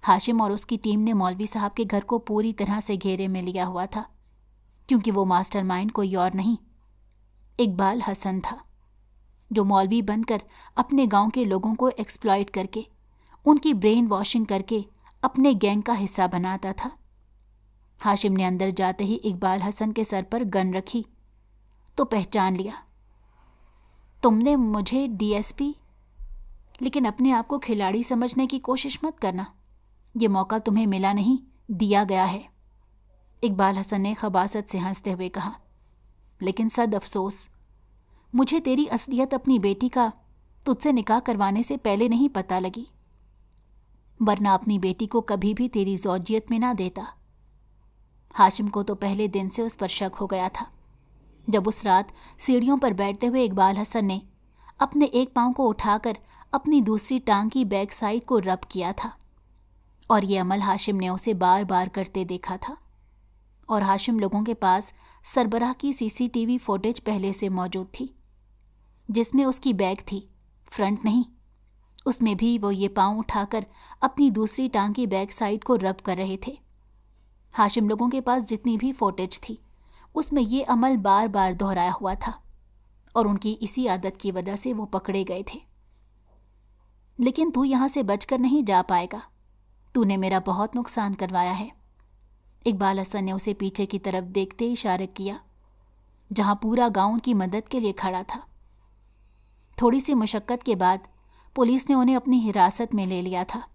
हाशिम और उसकी टीम ने मौलवी साहब के घर को पूरी तरह से घेरे में लिया हुआ था, क्योंकि वो मास्टरमाइंड कोई और नहीं, इकबाल हसन था, जो मौलवी बनकर अपने गांव के लोगों को एक्सप्लॉइट करके, उनकी ब्रेन वॉशिंग करके अपने गैंग का हिस्सा बनाता था। हाशिम ने अंदर जाते ही इकबाल हसन के सर पर गन रखी तो पहचान लिया। तुमने मुझे DSP, लेकिन अपने आप को खिलाड़ी समझने की कोशिश मत करना। ये मौका तुम्हें मिला नहीं, दिया गया है। इकबाल हसन ने खबासत से हंसते हुए कहा, लेकिन सद अफसोस, मुझे तेरी असलियत अपनी बेटी का तुझसे निकाह करवाने से पहले नहीं पता लगी, वरना अपनी बेटी को कभी भी तेरी ज़ौजियत में ना देता। हाशिम को तो पहले दिन से उस पर शक हो गया था, जब उस रात सीढ़ियों पर बैठते हुए इकबाल हसन ने अपने एक पाँव को उठाकर अपनी दूसरी टांग की बैक साइड को रब किया था, और ये अमल हाशिम ने उसे बार बार करते देखा था। और हाशिम लोगों के पास सरबराह की CCTV फुटेज पहले से मौजूद थी, जिसमें उसकी बैक थी, फ्रंट नहीं। उसमें भी वो ये पाँव उठाकर अपनी दूसरी टांग की बैक साइड को रब कर रहे थे। हाशिम लोगों के पास जितनी भी फुटेज थी उसमें ये अमल बार बार दोहराया हुआ था, और उनकी इसी आदत की वजह से वो पकड़े गए थे। लेकिन तू यहाँ से बचकर नहीं जा पाएगा, तूने मेरा बहुत नुकसान करवाया है। इकबाल हसन ने उसे पीछे की तरफ देखते इशारा किया, जहाँ पूरा गांव उनकी मदद के लिए खड़ा था। थोड़ी सी मुशक्कत के बाद पुलिस ने उन्हें अपनी हिरासत में ले लिया था।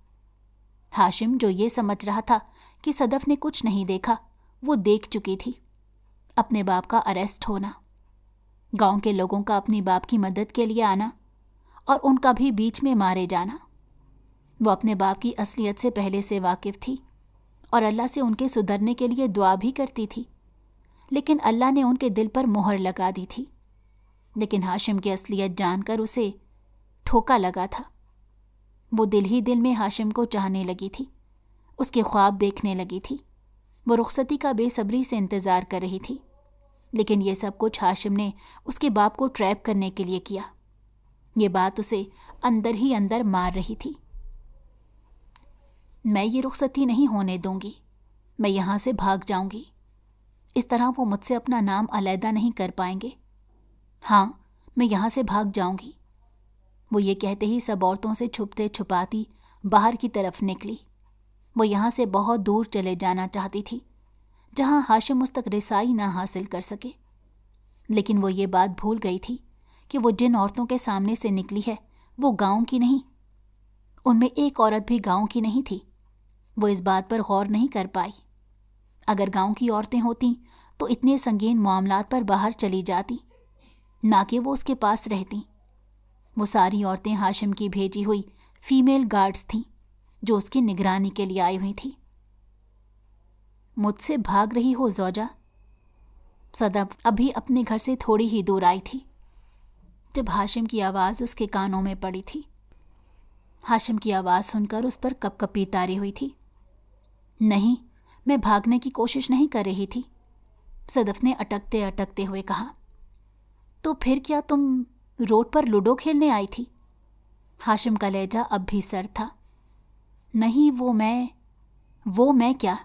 हाशिम, जो ये समझ रहा था कि सदफ ने कुछ नहीं देखा, वो देख चुकी थी अपने बाप का अरेस्ट होना, गांव के लोगों का अपनी बाप की मदद के लिए आना और उनका भी बीच में मारे जाना। वो अपने बाप की असलियत से पहले से वाकिफ़ थी और अल्लाह से उनके सुधरने के लिए दुआ भी करती थी, लेकिन अल्लाह ने उनके दिल पर मोहर लगा दी थी। लेकिन हाशिम की असलियत जानकर उसे ठोका लगा था। वो दिल ही दिल में हाशिम को चाहने लगी थी, उसके ख्वाब देखने लगी थी। वो रुखसती का बेसब्री से इंतज़ार कर रही थी, लेकिन ये सब कुछ हाशिम ने उसके बाप को ट्रैप करने के लिए किया। ये बात उसे अंदर ही अंदर मार रही थी। मैं ये रुखसती नहीं होने दूंगी, मैं यहाँ से भाग जाऊंगी। इस तरह वो मुझसे अपना नाम अलहदा नहीं कर पाएंगे। हाँ, मैं यहाँ से भाग जाऊंगी। वो ये कहते ही सब औरतों से छुपते छुपाती बाहर की तरफ निकली। वो यहाँ से बहुत दूर चले जाना चाहती थी, जहाँ हाशिम उस तक रिसाई ना हासिल कर सके। लेकिन वो ये बात भूल गई थी कि वो जिन औरतों के सामने से निकली है वो गांव की नहीं, उनमें एक औरत भी गांव की नहीं थी। वो इस बात पर गौर नहीं कर पाई। अगर गांव की औरतें होतीं तो इतने संगीन मामलात पर बाहर चली जाती, ना कि वो उसके पास रहती। वो सारी औरतें हाशिम की भेजी हुई फीमेल गार्ड्स थीं, जो उसकी निगरानी के लिए आई हुई थी। मुझसे भाग रही हो ज़ौजा? सदफ अभी अपने घर से थोड़ी ही दूर आई थी जब हाशिम की आवाज़ उसके कानों में पड़ी थी। हाशिम की आवाज़ सुनकर उस पर कपकपी तारी हुई थी। नहीं, मैं भागने की कोशिश नहीं कर रही थी, सदफ ने अटकते अटकते हुए कहा। तो फिर क्या तुम रोड पर लूडो खेलने आई थी? हाशिम का लहजा अब भी सर था। नहीं, वो मैं क्या?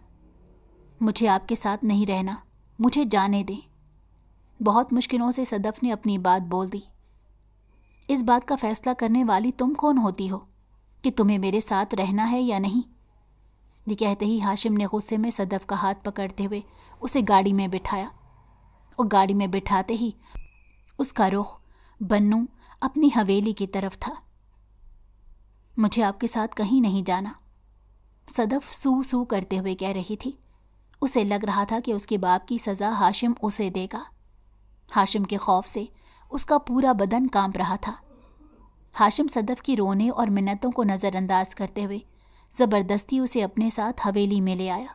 मुझे आपके साथ नहीं रहना, मुझे जाने दें। बहुत मुश्किलों से सदफ ने अपनी बात बोल दी। इस बात का फैसला करने वाली तुम कौन होती हो कि तुम्हें मेरे साथ रहना है या नहीं? ये कहते ही हाशिम ने गुस्से में सदफ का हाथ पकड़ते हुए उसे गाड़ी में बिठाया और गाड़ी में बिठाते ही उसका रुख बन्नू अपनी हवेली की तरफ था। मुझे आपके साथ कहीं नहीं जाना, सदफ सू सू करते हुए कह रही थी। उसे लग रहा था कि उसके बाप की सज़ा हाशिम उसे देगा। हाशिम के खौफ से उसका पूरा बदन कांप रहा था। हाशिम सदफ की रोने और मिन्नतों को नज़रअंदाज करते हुए ज़बरदस्ती उसे अपने साथ हवेली में ले आया।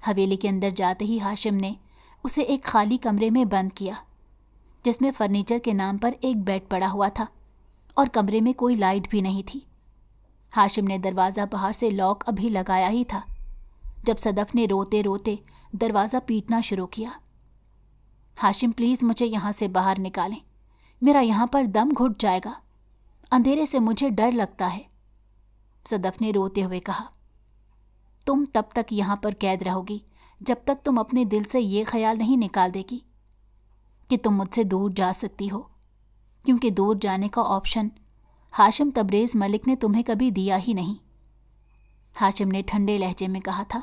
हवेली के अंदर जाते ही हाशिम ने उसे एक खाली कमरे में बंद किया, जिसमें फर्नीचर के नाम पर एक बेड पड़ा हुआ था और कमरे में कोई लाइट भी नहीं थी। हाशिम ने दरवाज़ा बाहर से लॉक अभी लगाया ही था जब सदफ ने रोते रोते दरवाज़ा पीटना शुरू किया। हाशिम, प्लीज़ मुझे यहाँ से बाहर निकालें, मेरा यहाँ पर दम घुट जाएगा, अंधेरे से मुझे डर लगता है, सदफ ने रोते हुए कहा। तुम तब तक यहाँ पर कैद रहोगी जब तक तुम अपने दिल से ये ख्याल नहीं निकाल देगी कि तुम मुझसे दूर जा सकती हो, क्योंकि दूर जाने का ऑप्शन हाशिम तबरेज़ मलिक ने तुम्हें कभी दिया ही नहीं, हाशिम ने ठंडे लहजे में कहा था।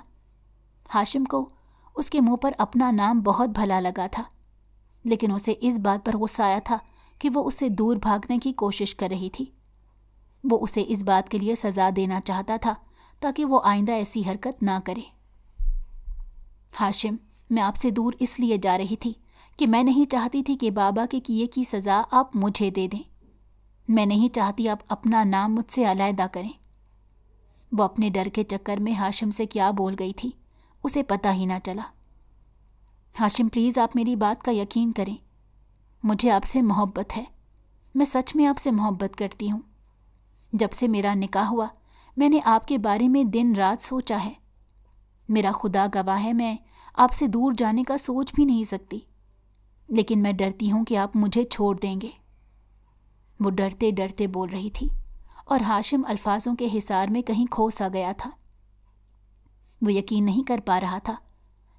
हाशिम को उसके मुंह पर अपना नाम बहुत भला लगा था, लेकिन उसे इस बात पर गुस्सा आया था कि वो उससे दूर भागने की कोशिश कर रही थी। वो उसे इस बात के लिए सज़ा देना चाहता था ताकि वो आइंदा ऐसी हरकत ना करे। हाशिम, मैं आपसे दूर इसलिए जा रही थी कि मैं नहीं चाहती थी कि बाबा के किए की सज़ा आप मुझे दे दें। मैं नहीं चाहती आप अपना नाम मुझसे अलहदा करें। वो अपने डर के चक्कर में हाशिम से क्या बोल गई थी उसे पता ही ना चला। हाशिम, प्लीज़ आप मेरी बात का यकीन करें, मुझे आपसे मोहब्बत है, मैं सच में आपसे मोहब्बत करती हूँ। जब से मेरा निकाह हुआ मैंने आपके बारे में दिन रात सोचा है। मेरा खुदा गवाह है, मैं आपसे दूर जाने का सोच भी नहीं सकती, लेकिन मैं डरती हूँ कि आप मुझे छोड़ देंगे। वो डरते डरते बोल रही थी और हाशिम अल्फाजों के हिसार में कहीं खो सा गया था। वो यकीन नहीं कर पा रहा था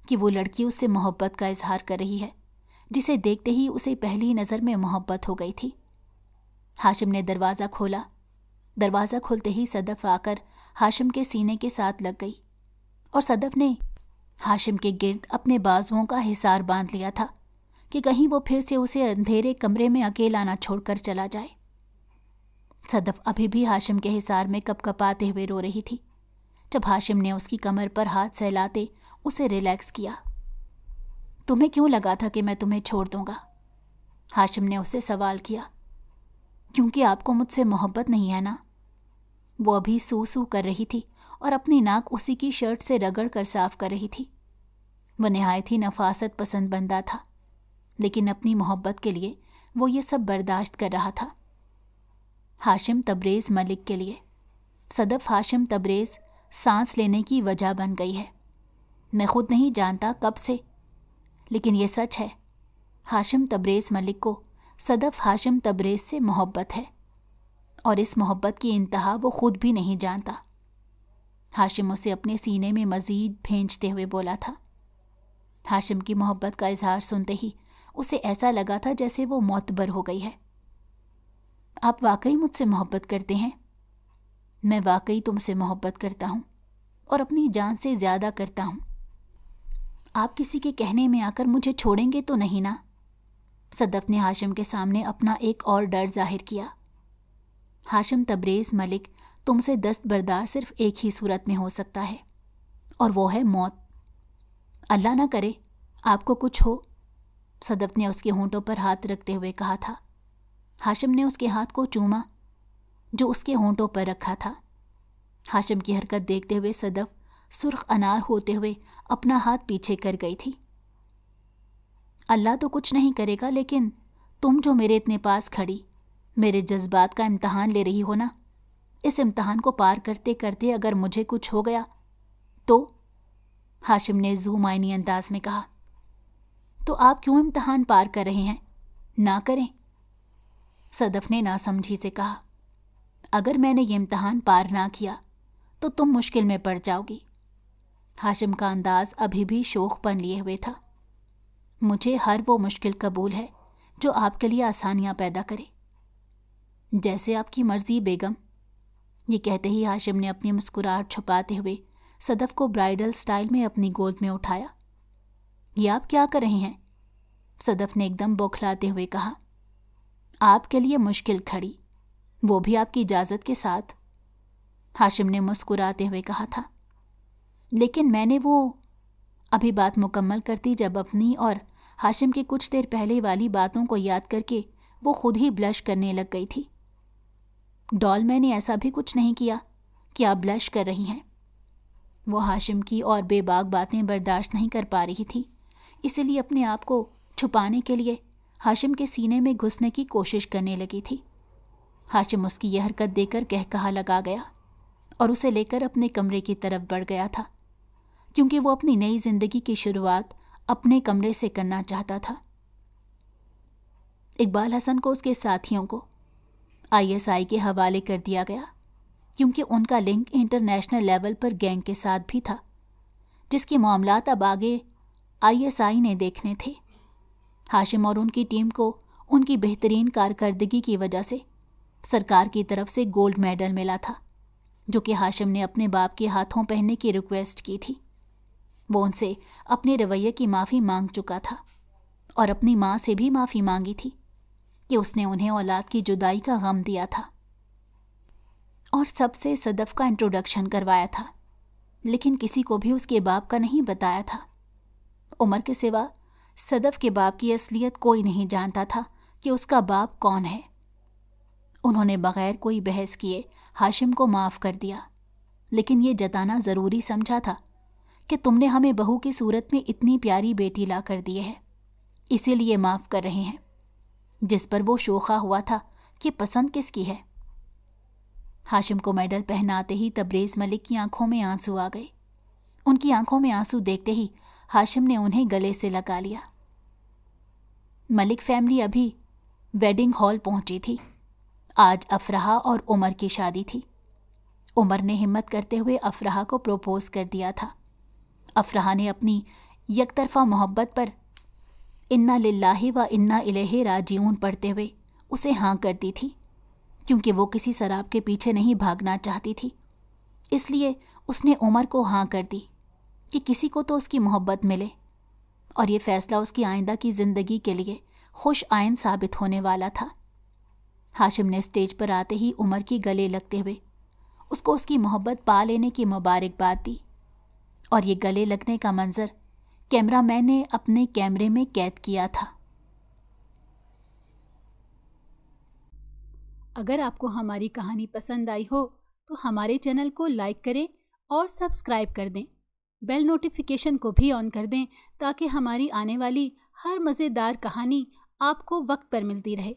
कि वो लड़की उससे मोहब्बत का इजहार कर रही है, जिसे देखते ही उसे पहली नज़र में मोहब्बत हो गई थी। हाशिम ने दरवाज़ा खोला। दरवाज़ा खुलते ही सदफ आकर हाशिम के सीने के साथ लग गई और सदफ ने हाशिम के गिर्द अपने बाजुओं का हिसार बांध लिया था कि कहीं वो फिर से उसे अंधेरे कमरे में अकेला ना छोड़कर चला जाए। सदफ अभी भी हाशिम के हिसार में कपकपाते हुए रो रही थी जब हाशिम ने उसकी कमर पर हाथ सहलाते उसे रिलैक्स किया। तुम्हें क्यों लगा था कि मैं तुम्हें छोड़ दूंगा? हाशिम ने उससे सवाल किया। क्योंकि आपको मुझसे मोहब्बत नहीं है ना? वो अभी सू सू कर रही थी और अपनी नाक उसी की शर्ट से रगड़ कर साफ कर रही थी। वह निहायत ही नफासत पसंद बंदा था, लेकिन अपनी मोहब्बत के लिए वो ये सब बर्दाश्त कर रहा था। हाशिम तबरेज़ मलिक के लिए सदफ हाशिम तबरेज़ सांस लेने की वजह बन गई है। मैं खुद नहीं जानता कब से, लेकिन ये सच है, हाशिम तबरेज़ मलिक को सदफ हाशिम तबरेज़ से मोहब्बत है और इस मोहब्बत की इंतहा वो खुद भी नहीं जानता। हाशिम उसे अपने सीने में मज़ीद भेंचते हुए बोला था। हाशिम की मोहब्बत का इजहार सुनते ही उसे ऐसा लगा था जैसे वो मोतबर हो गई है। आप वाकई मुझसे मोहब्बत करते हैं? मैं वाकई तुमसे मोहब्बत करता हूँ और अपनी जान से ज़्यादा करता हूँ। आप किसी के कहने में आकर मुझे छोड़ेंगे तो नहीं ना? सदफ ने हाशिम के सामने अपना एक और डर जाहिर किया। हाशिम तबरेज़ मलिक, तुमसे दस्तबरदार सिर्फ एक ही सूरत में हो सकता है और वो है मौत। अल्लाह ना करे आपको कुछ हो। सदफ ने उसके होंठों पर हाथ रखते हुए कहा था। हाशिम ने उसके हाथ को चूमा जो उसके होंठों पर रखा था। हाशिम की हरकत देखते हुए सदफ सुर्ख अनार होते हुए अपना हाथ पीछे कर गई थी। अल्लाह तो कुछ नहीं करेगा, लेकिन तुम जो मेरे इतने पास खड़ी मेरे जज्बात का इम्तहान ले रही हो ना, इस इम्तिहान को पार करते करते अगर मुझे कुछ हो गया तो? हाशिम ने ज़ूमाइनी अंदाज में कहा। तो आप क्यों इम्तिहान पार कर रहे हैं? ना करें। सदफ ने नासमझी से कहा, अगर मैंने ये इम्तिहान पार ना किया तो तुम मुश्किल में पड़ जाओगी। हाशिम का अंदाज अभी भी शोखपन लिए हुए था। मुझे हर वो मुश्किल कबूल है जो आपके लिए आसानियां पैदा करे। जैसे आपकी मर्जी बेगम। ये कहते ही हाशिम ने अपनी मुस्कुराहट छुपाते हुए सदफ को ब्राइडल स्टाइल में अपनी गोद में उठाया। ये आप क्या कर रहे हैं? सदफ ने एकदम बौखलाते हुए कहा। आपके लिए मुश्किल खड़ी, वो भी आपकी इजाज़त के साथ। हाशिम ने मुस्कुराते हुए कहा था। लेकिन मैंने वो। अभी बात मुकम्मल करती जब अपनी और हाशिम की कुछ देर पहले वाली बातों को याद करके वो खुद ही ब्लश करने लग गई थी। डॉल, मैंने ऐसा भी कुछ नहीं किया कि आप ब्लश कर रही हैं। वो हाशिम की और बेबाक बातें बर्दाश्त नहीं कर पा रही थी, इसीलिए अपने आप को छुपाने के लिए हाशिम के सीने में घुसने की कोशिश करने लगी थी। हाशिम उसकी यह हरकत देकर कहकहा लगा गया और उसे लेकर अपने कमरे की तरफ बढ़ गया था, क्योंकि वो अपनी नई जिंदगी की शुरुआत अपने कमरे से करना चाहता था। इकबाल हसन को उसके साथियों को ISI के हवाले कर दिया गया, क्योंकि उनका लिंक इंटरनेशनल लेवल पर गैंग के साथ भी था, जिसके मामलात अब आगे ISI ने देखने थे। हाशिम और उनकी टीम को उनकी बेहतरीन कारकर्दगी की वजह से सरकार की तरफ से गोल्ड मेडल मिला था, जो कि हाशिम ने अपने बाप के हाथों पहनने की रिक्वेस्ट की थी। वो उनसे अपने रवैये की माफ़ी मांग चुका था और अपनी माँ से भी माफ़ी मांगी थी कि उसने उन्हें औलाद की जुदाई का गम दिया था, और सबसे सदफ का इंट्रोडक्शन करवाया था, लेकिन किसी को भी उसके बाप का नहीं बताया था। उमर के सिवा सदफ के बाप की असलियत कोई नहीं जानता था कि उसका बाप कौन है। उन्होंने बग़ैर कोई बहस किए हाशिम को माफ़ कर दिया, लेकिन ये जताना ज़रूरी समझा था कि तुमने हमें बहू की सूरत में इतनी प्यारी बेटी ला कर दी है, इसीलिए माफ़ कर रहे हैं। जिस पर वो शोखा हुआ था कि पसंद किसकी है। हाशिम को मेडल पहनाते ही तबरेज़ मलिक की आंखों में आंसू आ गए। उनकी आंखों में आंसू देखते ही हाशिम ने उन्हें गले से लगा लिया। मलिक फैमिली अभी वेडिंग हॉल पहुंची थी। आज अफराहा और उमर की शादी थी। उमर ने हिम्मत करते हुए अफराहा को प्रपोज कर दिया था। अफराहा ने अपनी यकतरफा मोहब्बत पर इन्ना लिल्लाहि व इन्ना इलैहि राजिऊन पढ़ते हुए उसे हाँ कर दी थी, क्योंकि वो किसी शराब के पीछे नहीं भागना चाहती थी। इसलिए उसने उमर को हाँ कर दी कि किसी को तो उसकी मोहब्बत मिले, और ये फ़ैसला उसकी आइंदा की ज़िंदगी के लिए खुश आइन साबित होने वाला था। हाशिम ने स्टेज पर आते ही उमर की गले लगते हुए उसको उसकी मोहब्बत पा लेने की मुबारकबाद दी, और ये गले लगने का मंजर कैमरामैन ने अपने कैमरे में कैद किया था। अगर आपको हमारी कहानी पसंद आई हो तो हमारे चैनल को लाइक करें और सब्सक्राइब कर दें। बेल नोटिफिकेशन को भी ऑन कर दें ताकि हमारी आने वाली हर मज़ेदार कहानी आपको वक्त पर मिलती रहे।